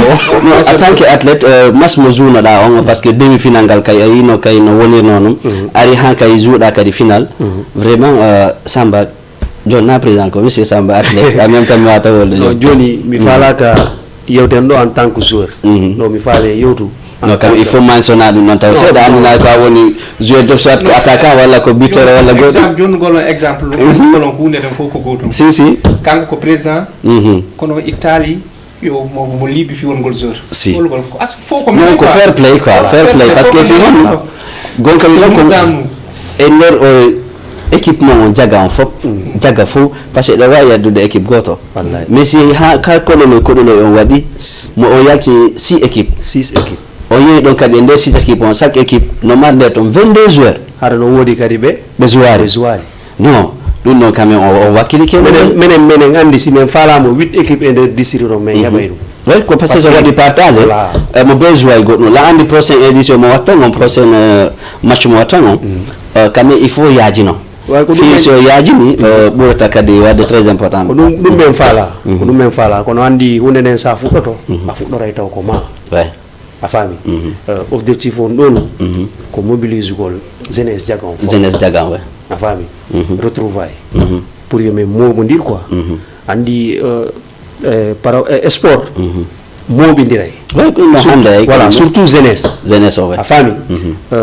en tant que athlète mas mo jounoɗa on par ce que demi final ngal kay a yino kay no wonirno noon ari han kay jouɗa kadi final vraiment Samba joni na président ko monsieur Samba athlète en même temps mi wata wolde joni mi falaka yewten ɗo en tant que joueur ɗo mi faale yewtu non kam il faut mentionner ɗum noon taw seeɗa andina ko a woni joueur de soit ko attaquant walla ko buteur walla goto joni golon exemple golon hunde ɗen fof ko gotum si kanko ko président kono Italie yo mo liiɓi fiwongol joueur golgol fof ko fair play quoi fair play par ce que fi noon gonka wi ko e nder o équipement o jaga on fof jaga fof par ce que ɗo wawi addude équipe goto mais si ha ka koɗolo on waɗi mo o yalti 6 équipe o yeeyi ɗon kadi e nder 6 équipe on chaque équipe no mari nder toon 22 joueurs haɗa no woodi kadi ɓe jouari non ɗum noon quand même o wakkili ke menen andi si min falama 8 équipe e nder district o min yaɓay ɗum oui ko par ce que so waɗi partage mo ɓe jouay goɗɗum la andi prochaine édition mo wattan on prochaine match mo wattan on quand même il faut yaajino fi so yaajini ɓurata kadi wadde très important ko ɗum men faala ko ɗum men faala kono andi hunde nden sa fuɗɗoto a fuɗɗoray taw ko ma a faami objectif on ɗon ko mobilise gol jeunesse jagan ouais a faami retrouvaille pour yo min moɓodir quoi andi sport moɓidiray voilà surtout jeunesse o a faami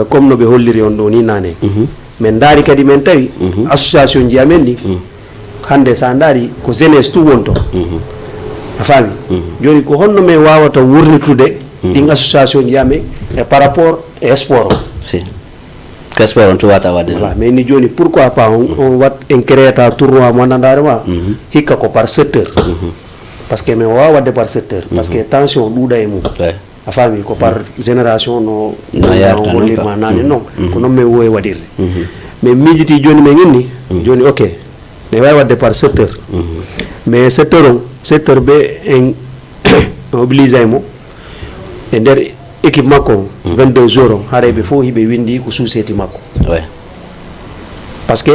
comme no ɓe holliri on ɗo ni nane min daari kadi min tawi association ji amen ɗi hande sa daari ko jeunesse tout wonto a faami joni ko honno min wawata wurnitude ɗin association ji amen e par rapport e sport o si que sport on to wata wadde voilà mais ni joni pourquoi pas on wat en créata tournoi mo nandare ma hikka ko par secteur parce que mais wawa wadde par secteur parce que tension ɗuuɗa e mum a faami ko par génération no hollirma nane noon ko noon min wowi waɗirde mais miijiti joni min inni joni ok ne wawi wadde par secteur mais secteur ɓe en oblige e mo e nder équipe makko 22 jours on haarayɓe fof hiɓe windi ko suuseti makko par ce que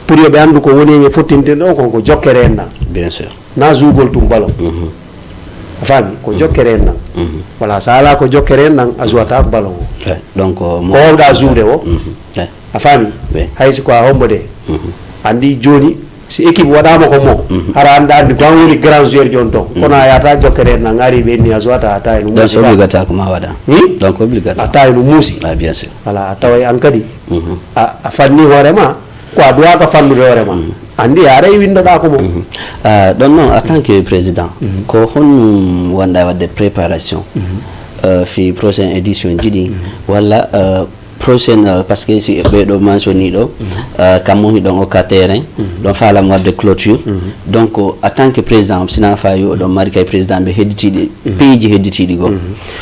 pour yoɓe anndu ko woni e fottinte ɗo ko jokkere en nan bien sûr na jougol tum ballon a faami ko jokkere en nan voilà sa ala ko jokkere en nan a jouwata ballon o donc ko holga joude o a faami haysi ko a hombode andi joni si équipe waɗama ko mo hara anda andi ko an woni grand joueur joni ton kono a yata jokkere en nan ari ɓe ni a jouwata a tawi no muusi donc obligatoire ko ma waɗa donc obligatoire a tawi no muusi bien sûr voilà a tawa an kadi a fanni hoorema ko a duwaka fannude hoorema andi a aray windoɗa ko mo ɗon noon en tant que président ko honum wonɗa wadde préparation fi prochaine édition jiɗi walla prochaine parce que si ɓeɗo mentionni ɗo kammo hiɗon okka terrain ɗon faalam wadde clôture donc en tant que président sina fawi oɗon mari kay président ɓe hedditiɗi pays ji hedditiɗi goo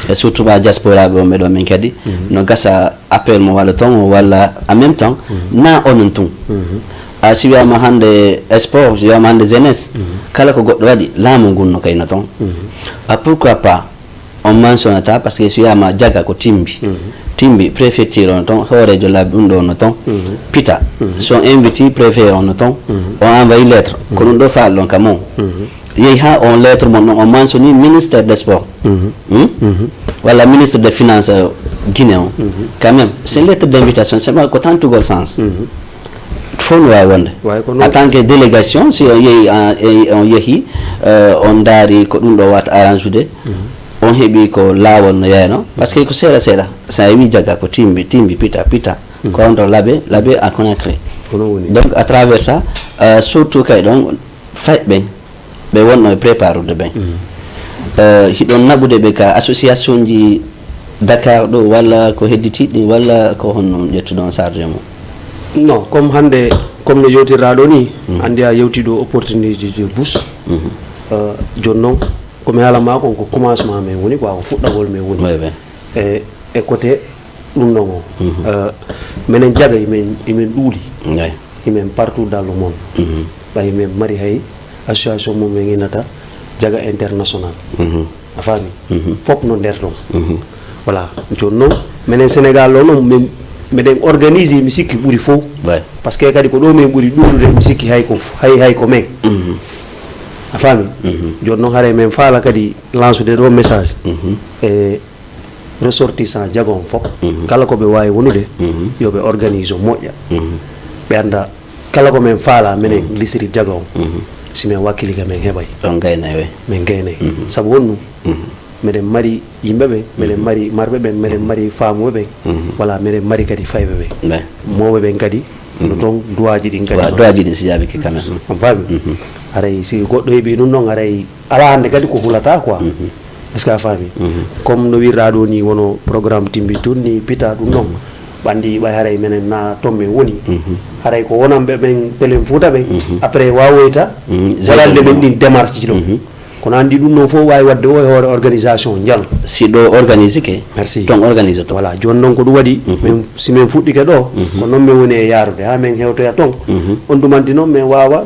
e surtout ɓa diaspora ɓe on ɓeɗo min kadi no gasa appel mo waɗa ton walla en même temps na onon tun a si wiyama hande sport wiyama hande jeunesse kala ko goɗɗo waɗi laamu ngun no kayno toon pourquoi pas on mentionnata par ce que so wiyama Diaga ko timbi préfecture on toon hoorejo laabi ɗum ɗo onno toon pita son invité préfet onno toon on envoyi lettre ko ɗum ɗo faal ɗon kam on yeehi ha on lettre mon ɗon on mentionni ministère des sports walla ministre des finances Guinée on quand même c'est une lettre d'invitation c'est ko tantugol sens fof no wawi wonde en tant que délégation si on yeehi on daari ko ɗum ɗo wata arrangeude on heeɓi ko laawol no yeyno par ce que ko seeɗa seeɗa sa wi Diaga ko timbi pita ko on to laaɓe à Conakry donc à travers ça surtout kay ɗon fayɓe ɓe wonno e préparude ɓen hiɗon naɓude ɓe ka association ji Dakar ɗo walla ko hedditiɗi walla ko honno ƴettuɗon chargé mum non comme hande comme no yewtirɗa ɗo ni andi a yewti ɗo opportunité de bourse joni noon komi haalama kon ko commencement men woni quoi ko fuɗɗagol men woni e côté ɗum ɗon o minen Diaga imen ɗuuli imen partout dans le monde ɓay imen mari hay association mum men innata Diaga international a faami fof no nder ɗon voilà joni noon minen Sénégal ɗo noon miɗen organise mi sikki ɓuuri fof par ce que kadi ko ɗo min ɓuuri ɗuuɗude mi sikki hay ko men a faami joni noon haare min faala kadi lancude ɗo message e ressortissant Diaga on fof kala koɓe wawi wonude yoɓe organise o moƴƴa ɓe anda kala ko min faala minen district Diaga on si min wakkili ka min heɓay min gaynay saabu wonnu miɗen mari yimɓeɓe miɗen mari marɓe ɓen miɗen mari faamuɓe ɓen voilà miɗen mari kadi fayɓe ɓen mawɓe ɓen kadi no toon duwaji ɗin kadi duwaji ɗin si jaabiki quand même on faami aray si goɗɗo heeɓi ɗum noon aray ala hande kadi ko hulata quoi est ce que a faami comme no wirɗa ɗo ni wono programme timbi tun ni pita ɗum noon ɓandi ɓay haray minen na toon min woni haray ko wonanɓe ɓen pelen Fouta ɓen après wawoyta waɗande men ɗin démarche ji ɗo kono andi ɗum noon fof wawi wadde o e hoore organisation jalo si ɗo organise ke merci ton organise to voilà joni noon ko ɗum waɗi min si min fuɗɗike ɗo ko noon min woni e yaarude ha min hewtoya toon on ɗumanti noon min wawa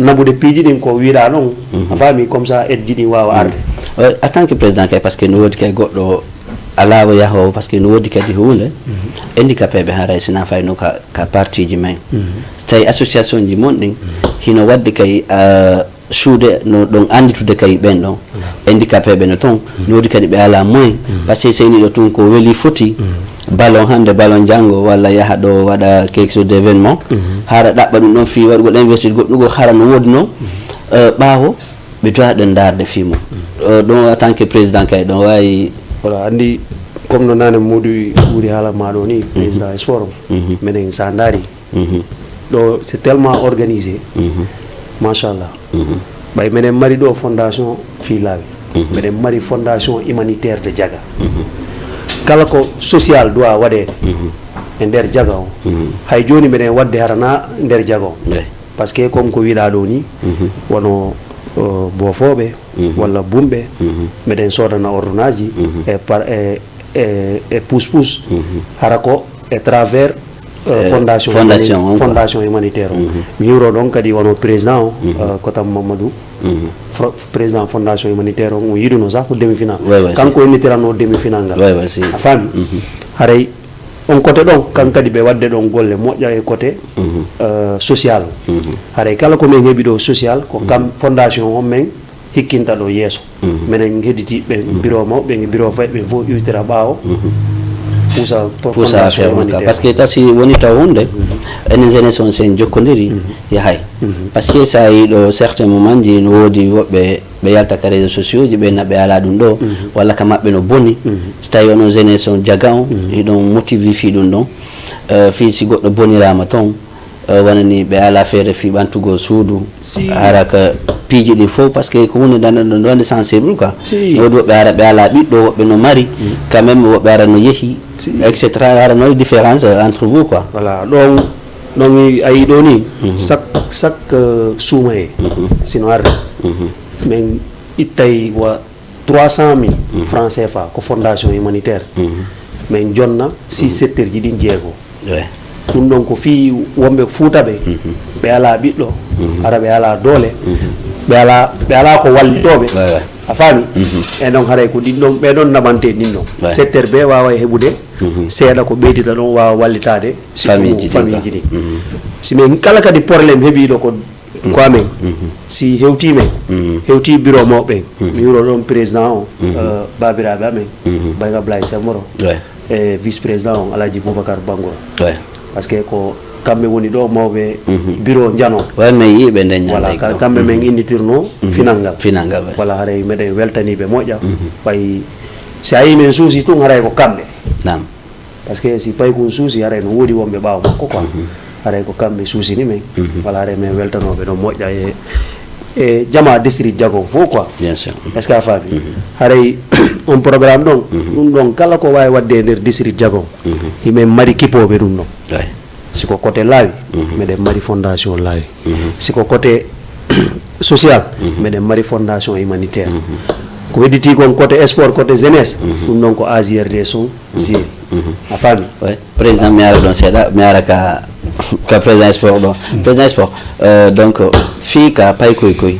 nabude piiji ɗin ko wiiɗa ɗon a faami comme ça aide ji ɗin wawa arde en tant que président kay par ce que no woodi kay goɗɗo alawa yahowo par ce que no woodi kadi hunde handicapé ɓe haray sina fayno ka partie ji men so tawi association ji mon ɗin hino wadde kay suude no ɗon anditude kay ɓen ɗon handicapé ɓe no toon no woodi kadi ɓe ala moyen par ce que seyni ɗo tun ko weeli foti ballon hande ballon janggo walla yaha ɗo waɗa quelque chose d' événement hara ɗaɓɓa ɗum ɗon fi waɗugol investir goɗɗugo hara no woodi noon ɓaawo ɓe dowa ɗon darde fimum ɗum en tant que président kay ɗon wawi voilà andi comme no nane Modou ɓuuri haala ma ɗo ni président sport minen sa daari ɗo c'est tellement organisé machallah ɓay minen mari ɗo fondation Filawi minen mari fondation humanitaire de Diaga kala ko social doit waɗede e nder Diaga o hay joni minen wadde harana nder Diaga o par ce que comme ko wiɗa ɗo ni wono bofoɓe walla bumɓe meɗen sodana ordonnage ji e pousse hara ko e travers fondation humanitaire o mi yuro ɗon kadi wono président o kotam mamadou président fondation humanitaire o o yiɗuno sa ko demi final kanko innitiranno demi final ngal a faami haray on côté ɗon kan kadi ɓe wadde ɗon golle moƴƴa e côté social haray kala komin heeɓi ɗo social ko kam fondation on men hikkinta ɗo yeeso minen heɗiti ɓe bureau mawɓe bureau fay ɓe fof iwtira ɓaawo pusa affaire on ka par ce que tasi woni taw hunde enen jeunesse on sen jokkodiri yahay par ce que sa yi ɗo certain moment ji no woodi woɓɓe ɓe yalta ka réseaux sociaux ji ɓenna ɓe ala ɗum ɗo walla ka maɓɓe no bonni so tawi onon jeunesse on jaga on hiɗon motivi fi ɗum ɗon fi si goɗɗo bonirama toon wonani ɓe ala feere fi ɓantugol suudu hara ka piiji ɗi fof par ce que ko hunde ɗanɗo wonde sensible quoi woodi woɓɓe ara ɓe ala ɓiɗɗo woɓɓe no mari quand même woɓɓe ara no yeehi etc ara no différence entre vous quoi voilà ɗon ayi ɗo ni chaque suumaye sino arde min ittay wa 300.000 francs CFA ko fondation humanitaire min jonna 6 secteur ji ɗin jeego ɗum ɗon ko fi wonɓe fuutaɓe ɓe ala ɓiɗɗo ara ɓe ala doole ɓe ala ko wallitoɓe a faami e ɗon haray ko ɗin ɗon ɓeɗon naɓante ɗin ɗon secteur ɓe wawa heɓude seeɗa ko ɓeydita ɗon wawa wallitade famille ji ɗi si min kala kadi probléme heeɓiɗo ko amen si hewti bureau mawɓe mi wuro ɗon président o babiraɓe amen bayga Blay Semboro e vice président o Alaji Boubacar Bangoura par ce que ko kamɓe woni ɗo mawɓe bureau jano mi yiɓe nde voilà kamɓe men innitirno final ngal voilà haray meɗen weltaniɓe moƴƴa ɓay si a yi men suusi tun haray ko kamɓe par ce que si pay kon suusi haray no woodi wonɓe ɓaawa makko quoi haray ko kamɓe suusini men voilà haray men weltanoɓe ɗo moƴƴa e jama district jagon fof quoi bien sûr est ce que a faami haray on programme ɗon ɗum ɗon kala ko wawi wadde e nder district jagon himen mari kippoɓe ɗum ɗon siko côté laawi meɗen mari fondation laawi siko côté social meɗen mari fondation humanitaire ko wedditi kon côté sport côté jeunesse ɗum ɗon ko AJRD son géré a faami président mi ara ɗon seeɗa mi ara ka président sport ɗo président sport donc fii ka pay koy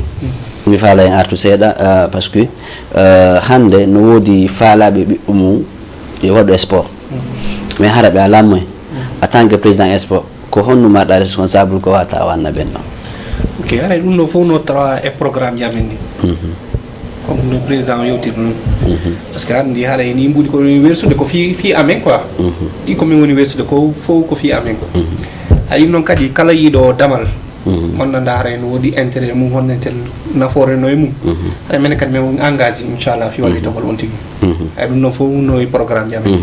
mi faala en artu seeɗa par ce que hande no woodi faalaɓe ɓiɓɓe mum yo waɗo sport mais hara ɓe ala moyen en tant que président sport ko honno maɗa responsable ko wata wanna ɓen ɗon ok aray ɗum ɗo fof no tawa e programme yamen ni comme no président yewtir ɗum par ce que hande haɗa ni mbuɗi ko wersude ko fi amen quoi ɗi komin woni wersude ko fof ko fi amen quoi hay noon kadi kala yiiɗo damal monnanda haray no woodi intérêt mum honnetel nafoore no e mum hay minen kadi min engagé inchallah fi wallitogol on tigui hay ɗum noon fof no e programme yamen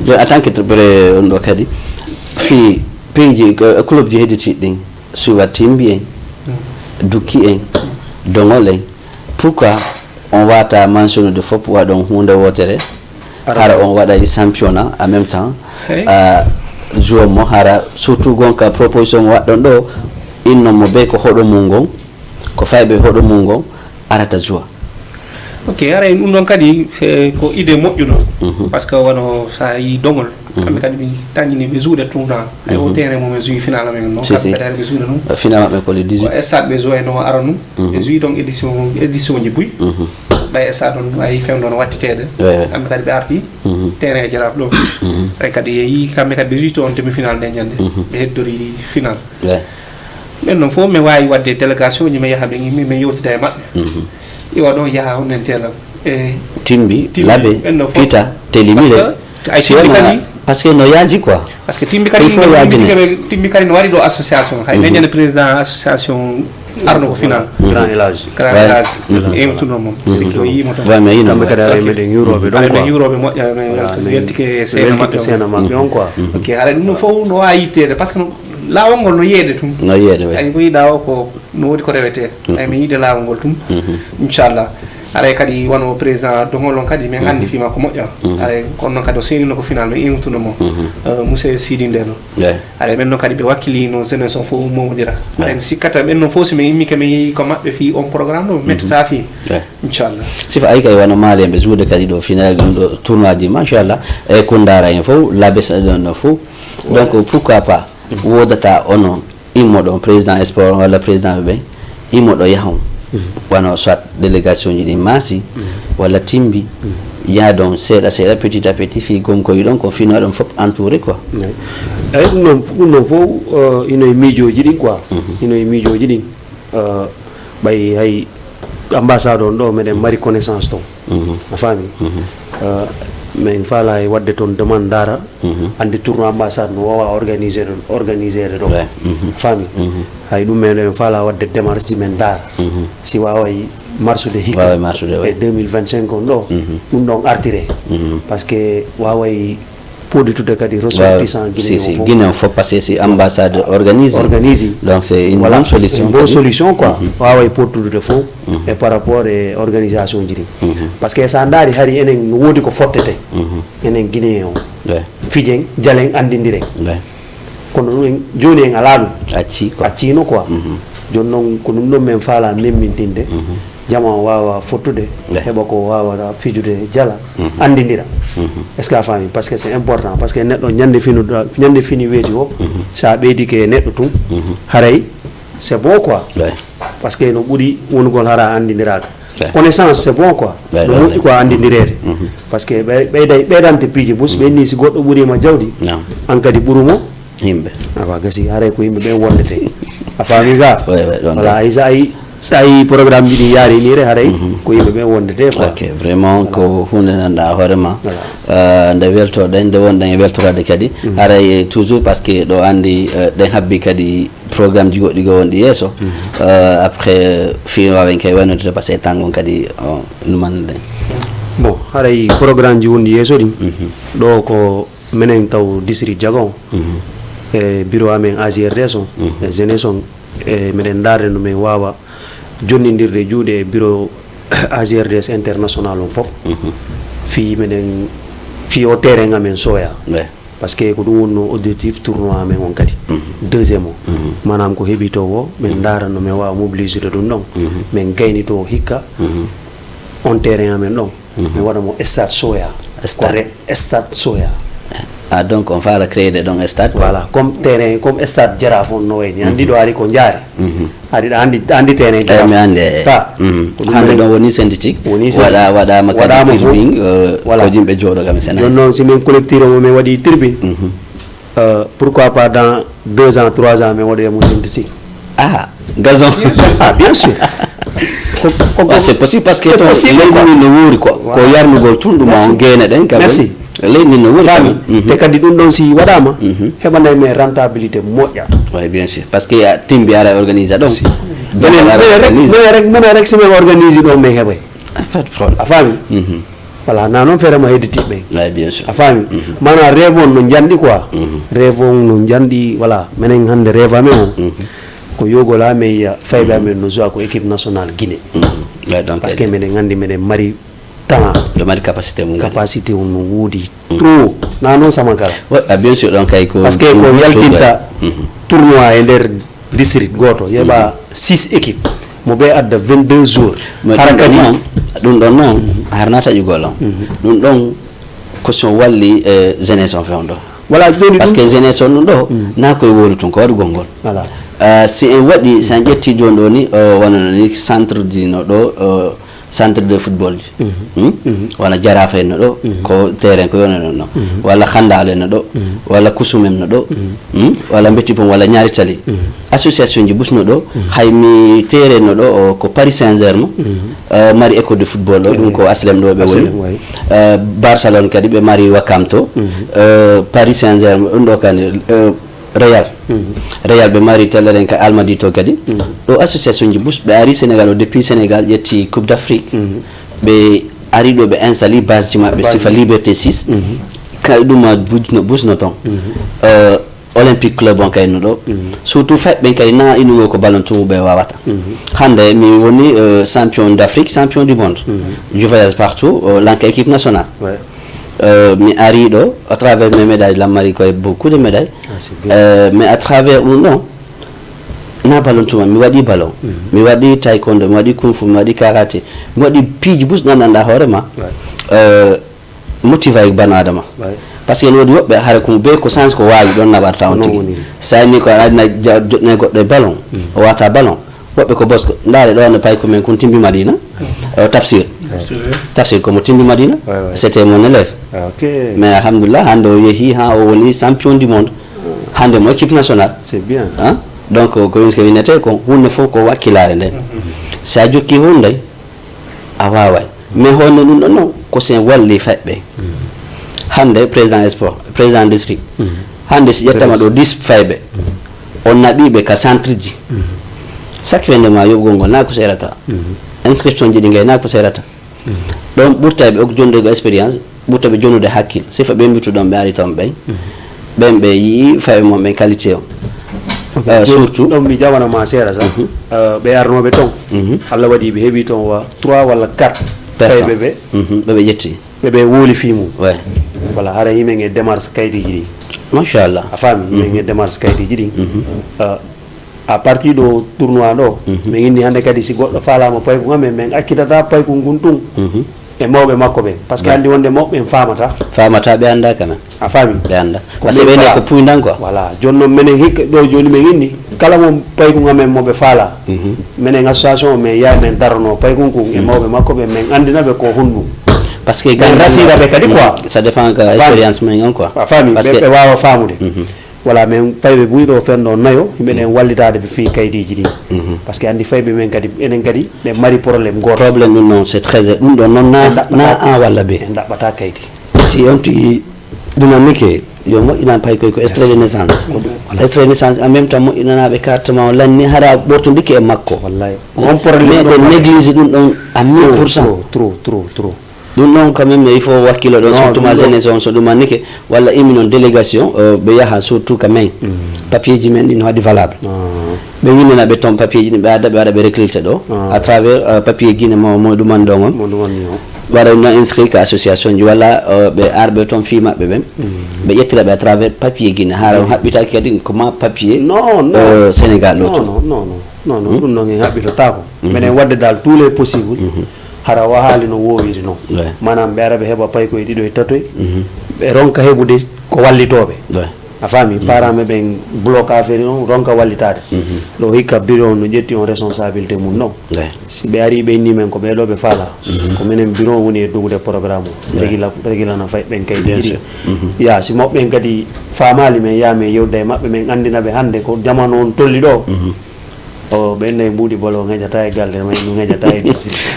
donc en tant que pré on ɗo kadi fi pays club ji hedditiɗi ɗin suwa timbi en dukki en dongol en pourquoi on wata mentionnude fof waɗon hunde wotere hara on waɗa championnat en même temps joueur mo hara surtout gonka proposition waɗɗon ɗo innomo be ko hoɗo mum ngon ko fayɓe hoɗo mum ngon arata joua ok aray ɗum ɗon kadi ko idée moƴƴuɗo par ce que wono sa yi dongol kamɓe kadi ɓe tañini ɓe juuɗe tournant hay o terrain mo ɓe joui final amen noon kamɓe kadi ɓe juuɗe noon final maɓɓe ko le 18 ko stade ɓe joue no ara num ɓe joui donc édition ji buy ɓay stade on ayi fewdo no wattitede kamɓe kadi ɓe arti terrain jaraf ɗo ay kadi yeehi kamɓe kadi ɓe joui to on demi final nde ñande ɓe heddori final ɓen noon fof mi wawi wadde délégation ji mi yaaha ɓe mi yewtida e maɓɓe iwa ɗon yaaha onnen tela e timbi laɓe pita telimire par ce que no yaaji quoi par ce que timbi kadi timbi kadi no waɗi ɗo association hay neñande président association arno ko final grand élage ewtuno moom sikki o yimo to kamɓe kadi ara meɗen yuroɓe ɗon quoi yuroɓe moƴƴa weltike seena maɓɓe on quoi ok haɗa ɗum no fof no wawi yittede par ce que laawol ngol no yeede tum no yeede ay ko yiɗa o ko no woodi ko rewete ay mi yiide laawol ngol tum inchallah aray kadi wono président dongolon kadi min andi fima ko moƴƴa aray kono noon kadi o senino ko final no iwtuno mo monsieur Sidi Ndeno aray ɓen noon kadi ɓe wakkilino jeunesse on fof momodira aray mi sikkata ɓen noon fof somi immi ke mi yeehi ko maɓɓe fi on programme ɗo mettata fi inchallah sifa ay kay wano malemɓe joude kadi ɗo final ɗum ɗo tournoi ji machallah e ko dara hen fof labesa ɗon ɗo fof donc pourquoi pas wodata ono immoɗo président sport walla président ɓe immoɗo yahon wano soit délégation ji ɗi maasi walla timbi yaadon seeɗa seeɗa petit à petit fi gom ko yiɗon ko fino ɗon fof entouré quoi eyyi ɗum ɗon fof ino e miijoji ɗin quoi ino e miijoji ɗin ɓay hay ambassade on ɗo meɗen mari connaissance ton a faami min faala e wadde toon demande dara andi tournoi ambassade no wawa organiser ɗo faami hay ɗum men en faala wadde démarche ji men dara si waway marsude hikka e 2025 on ɗo ɗum ɗon artire par ce que waway poɗitude kadi ressortissant Guinée on faut passer si ambassade organise donc c'est une bonne solution bonne solution quoi waway poɗtude fof et par rapport e organisation ji ɗi par ce que sa daari hari enen no woodi ko fottete enen Guinée o fijen jalen andidiren kono ɗum joni en ala ɗum accino quoi joni noon ko ɗum ɗon min faala memmintinde jama wawa fottude heɓa ko wawata fijude jala andidira est ce que a faami par ce que c'est important par ce que neɗɗo ñande fini weeti o sa ɓeydi ke neɗɗo tum haray c'est bon quoi par ce que no ɓuuri wongol hara andidiraka connaissance c'est bon quoi no moƴƴi ko andidirede par ce que ɓeydante piiji bus ɓenni si goɗɗo ɓuurima jawdi an kadi ɓuurumo yimɓe awa gasi haray ko yimɓe ɓen wondete a faami ga voilà ay sa yi programme ji ɗi yaari ni re haray ko yimɓe ɓen wondete quoi ok vraiment ko hunde nanɗa hoorema nde weltoɗen nde wonɗen e weltorade kadi haray toujours par ce que ɗo andi ɗen habbi kadi programme ji goɗɗi go wonɗi yeeso après fi wawen kay waynodude par ce que tangon kadi numanno ɗen bon haray programme ji wonɗi yeeso ɗin ɗo ko minen taw district Diagon e bureau amen AGRDS on e jeunesse on e miɗen darde no min wawa jonnidirde juuɗe e bureau AGRDS international on fof fi meɗen fi o terrain amen soya par ce que ko ɗum wonno objectif tournoi amen on kadi deuxiéme o manam ko heeɓi to o min dara no min wawa mobilisede ɗum ɗon min gayni to hikka on terrain amen ɗon min waɗamo stade soya stade soya donc on fala créer donc stade voilà comme terrain comme stade Jaraf on no wayni andi ɗo ari ko jaari ari ɗo andi terrain mi ande hande ɗon woni synthétique waɗama kadi turbine ko yimɓe jooɗo kam sénat joni noon si min collectire mo min waɗi turbine pourquoi pas dans 2 ans 3 ans min waɗoyamo synthétique gazon bien sûr c'est possible parce que to leydi no wuuri ko yarnugol tun ɗum on gueene ɗen kam merci leydi no wuuri te kadi ɗum ɗon si waɗama heɓanay men rentabilité moƴƴa oui bien sûr parce que timbi ara organise ɗon mene rek simen organise ɗon min heɓay pas de problème a faami voilà na noon feerema hedditiɓe oui bien sûr a faami mana rêve on no janɗi quoi rêve on no janɗi voilà minen hande rêve amen o ko yogol amen yiya fayɓe amen no joua ko équipe nationale Guinée par ce que miɗen andi miɗen mari talent ɓe mari capacité mum capacité on no woodi trop na noon Samankala bien sûr ɗon kay ko par ce que ko yaltinta tournoi e nder district goto yeeɓa 6 équipe mo ɓe adda 22 jours hara kadi ɗum ɗon noon harna taƴugol on ɗum ɗon ko so walli jeunesse on fewn ɗo voilà joni par ce que jeunesse on ɗum ɗo na koye woni tun ko waɗugol ngol voilà si en waɗi sa ƴetti joni ɗo ni wonano ni centre dino ɗo centre de football ji wona Jaraaf en no ɗo ko terrain ko yonano no walla Khandal en no ɗo walla Kusumem no ɗo walla Betti Pom walla Ñaari Tali association ji busno ɗo hay mi terrain no ɗo ko Paris Saint-Germain mari école de football ɗo ɗum ko Aslem ɗo ɓe woni Barcelone kadi ɓe mari Wakam to Paris Saint-Germain ɗum ɗo kani Real ɓe mari telleren ka Almadi to kadi ɗo association ji bus ɓe ari Sénégal o depuis Sénégal ƴetti Coupe d'Afrique ɓe ari ɗo ɓe installé base ji maɓɓe sifa Liberté 6 kay ɗum busno toon olympique club on kay no do surtout febbe kay na inu ko ballon to be wawata hande mi woni champion d'Afrique, champion du monde je voyage partout l'anka équipe nationale mi ari do à travers mes médailles la mari ko beaucoup de médailles mais à travers non na ballon to mi wadi ballon mi wadi taekwondo mi wadi kung fu mi wadi karaté mi wadi piji bus nanda horema motivé ak banadama parce que no wobbe hare ko be ko sans ko wawi don nabarta on tigi say ni ko adina jotne goddo ballon o wata ballon wobbe ko bosko ndare do no pay ko men kun timbi Madina tafsir ko mo timbi Madina c'était mon élève mais alhamdulillah hando yehi ha o woni champion du monde hande mo équipe nationale c'est bien hein donc ko ko winete ko hunde fo ko wakkilare nde sa jokki hunde a waway mais honno dum non ko sen walli febbe hande président sport président district hande si jettama do 10 faybe on nabibe ka centre ji chaque fin de mois yobgol ngol na ko serata inscription ji ngay na ko serata don burtaybe ok jonde go experience burtabe jonude hakkil sifa be mbitu don be ari tom be bembe yi faybe mom be qualité o surtout donc mi jamana ma sera sa be arnobe ton Allah wadi be hebi ton wa 3 wala 4 faybe be be jetti be woli fimu ouais voilà hara yime nge démarche kaydi jidi machallah afami nge démarche kaydi jidi à partir do tournoi do me ngi hande kadi si goddo falama pay ko ngam men akkitata pay ko guntung e mawbe makko be parce que andi wonde mawbe en famata be anda kana afami be anda parce que be ne ko puindan quoi voilà jonno menen hik do joni me ngi kala mo pay ko ngam mawbe fala menen association me ya men darno pay ko e mawbe makko be men andina be ko hundu parce que gan rasira be kadi quoi ça dépend de l'expérience men quoi afami be wawa famude voilà men faybe buido fenno nayo menen wallitade be fi kaydiji di parce que andi faybe men kadi enen kadi be mari problème non c'est très dum don non na walla be ndabata kaydi si on ti dynamique yo mo ina pay ko extrait de naissance extrait de naissance en même temps mo ina be carte ma lanni hara borto dike e makko wallahi on problème de néglige dum don à 1000% trop dum non quand même il faut wakilo don surtout ma jeunesse on so dum manike wala imminon délégation be yaha surtout quand même papier ji men dino hadi valable be winna be ton papier ji be ada be recruter do à travers papier gi ne mo dum man dongon wara no inscrit ka association ji wala be arbe ton fi mabbe be yettira be à travers papier gi ne hara habita kedi comment papier non Sénégal lo non dum no ngi habita tako menen wadde dal tous les possibles hara wa hali no wowiri no manam be arabe heba pay ko e dido e tatoy be ronka hebude ko wallitobe a fami parents me ben bloque affaire no ronka wallitade do hikka bureau no jetti on responsabilité mun no si be ari be ni men ko be do be fala ko menen bureau woni dugude programme regila na fay ben kay diri ya si mobbe en kadi famali men ya me yewde mabbe men andina be hande ko jamano on tolli do o ben ne budi bolo ngejata e galle may nu ngejata e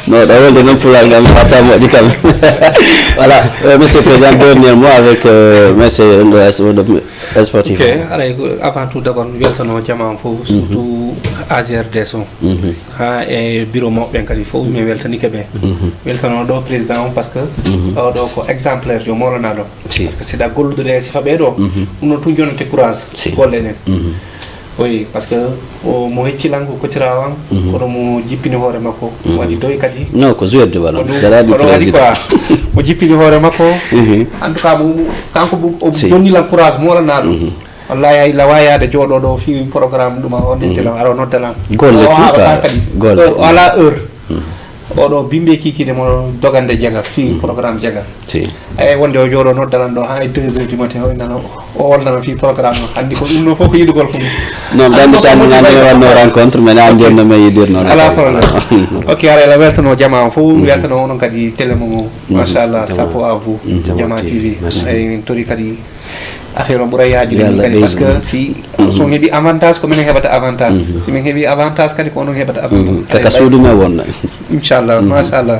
non da wonde non fulal ngam fata mo di kam voilà monsieur président dernier mot avec monsieur le sportif ok allez avant tout d'abord weltano jama fo surtout AGRDS ha e bureau mo ben kadi fo mi weltani ke be weltano do président parce que do ko exemplaire yo molana do parce que c'est da gollude de sifa be do no tu jonate courage golle nen oui parce que o mo heccilango ko tirawam ko mo jippini hore makko wadi doy kadi non ko zuwede wala jaradi président mo jippini hore makko en tout cas mo kanko o jonni la courage mo la nado wallahi ay la wayade jodo do fi programme duma on tela aro no tela golle golle wala heure odo bimbe kiki de mo dogande jaga fi programme jaga ay wonde o jodo no dalando ha 2h du matin o nano o nano fi programme handi ko dum no foko yidugol fu non dande san ngani wonno rencontre mais na ndem no me yidir non ala fala ok ara la weltano jama fo weltano on kadi télé mo machallah chapeau à vous jama TV ay tori kadi affaire o buray haji kadi parce que si so hebi avantage ko men hebata avantage si men hebi avantage kadi ko on hebata avantage taka suudu me wonna inchallah machallah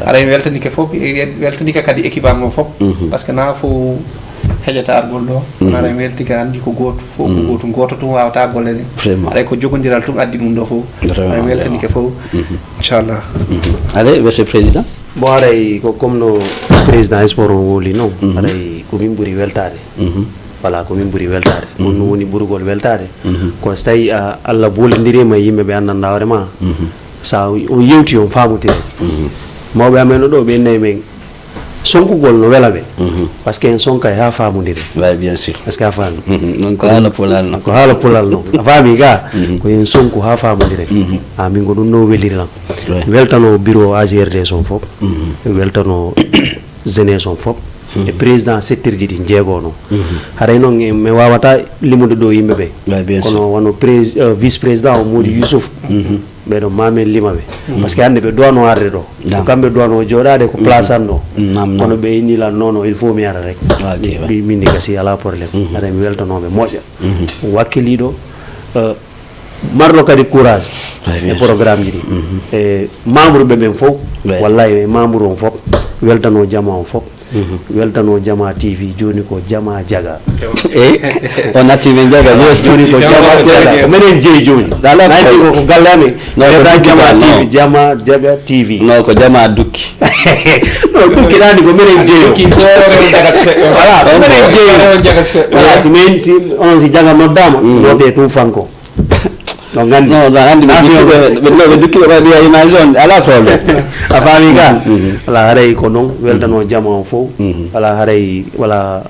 ara weltani ke fop weltani ka kadi équipe am fop parce que na fo hejata argol do ara welti ka andi ko goto fo ko goto to wawata golle ni ara ko jogondiral tum addi dum do fo ara weltani ke fo inchallah allez monsieur président bon aray ko comme no président sport woli non aray ko min buri weltade voilà ko min ɓuri weltade ɗum no woni ɓurgol weltade ko so tawi Allah bolendirima e yimɓe ɓe anndanɗa hoorema sa on yewti on famotire mawɓe amen ɗo ɓe nayi men sonkugol no wela ɓe par ce que en sonka ha famodire bien sûr est ce que a faami non ko haala pulal noon ko haala pulal noon a faami ga ko en sonku ha famodire min ko ɗum no weliriran weltano bureau AGRD son fof weltano jeunesse on fof e président secteur ji ɗi jeegono haray noon mi wawata limude ɗo yimɓe ɓe kono wono vice président o Mody Youssouf ɓeɗon mamen lima ɓe par ce que hande ɓe duwano arde ɗo ko kamɓe duwano joɗade ko place an ɗo kono ɓe innilan nono il faut mi ara rek min gasi ala probléme aɗa mi weltanoɓe moƴƴa wakkiliɗo marɗo kadi courage e programme ji ɗi e membre ɓe ɓen fof wallahi e membre on fof weltano jama on fof weltano Jama TV joni ko Jama Jaga on atti men jaga joni ko Jama Jaga menen jeyi joni nayi ko gallami no Jama TV Jama Jaga TV no ko Jama dukki no dukki dani ko menen jeyi voilà menen jeyi voilà si men si on si jaga noddama no be tum fanko no gandi no andi ɓe dukki ɓe waɗi imagine ala probléme a faami ga ala haray ko noon weltano jama o fof ala haray wala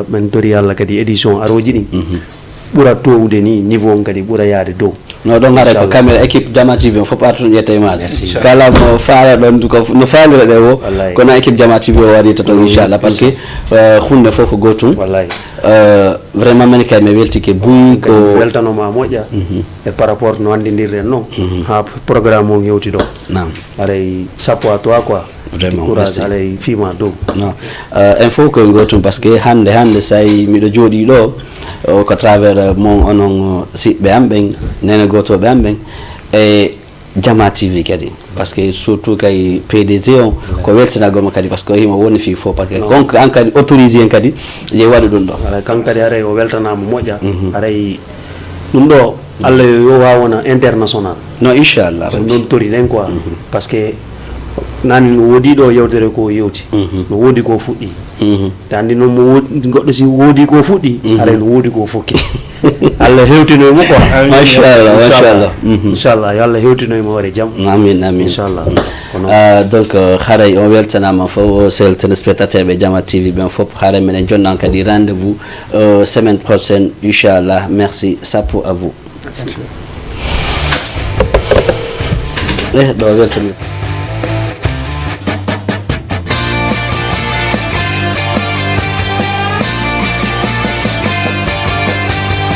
min tori Allah kadi édition aroji ɗi ɓuura towde ni niveau on kadi ɓuura yaade dow no ɗon haray ko caméra équipe Jama TV on fof artu ƴetta image kala mo faala ɗon no faalira ɗe o kono équipe Jama TV o waɗi toton inchallah par ce que hunde fof ko gotum wallahi vraiment min kay mi weltike buyi ko weltanoma moƴƴa e par rapport no andidirɗen noon ha programme on yewti ɗo aray sappo à toi quoi vraiment courage alay fima dow non il faut que gotum par ce que hande say miɗo jooɗi ɗo ko travers mon onon siɓɓe am ɓen nene gotoɓe am ɓen e Jama TV kadi par ce que surtout kay PDG o ko weltanagolmo kadi par ce que himo woni fi fof par ce que on an kadi autorisé en kadi ye waɗi ɗum ɗo ala kan kadi aray o weltanama moƴƴa aray ɗum ɗo Allah yo wawona international non inchallah ɗum tori ɗen quoi par ce que nani no woodi ɗo yewtere ko yewti no woodi ko fuɗɗi te andi noon mo goɗɗo si woodi ko fuɗɗi aray no woodi ko fokki Allah hewtinoymo quoi machallah inchallah yo Allah hewtinoymo hoore jaam amin inchallah donc haray on weltanama fof sel téléspectateur ɓe Jama TV ɓen fof haray minen jonnan kadi rendez vous semaine prochaine inchallah merci sappo à vous ɗo weltani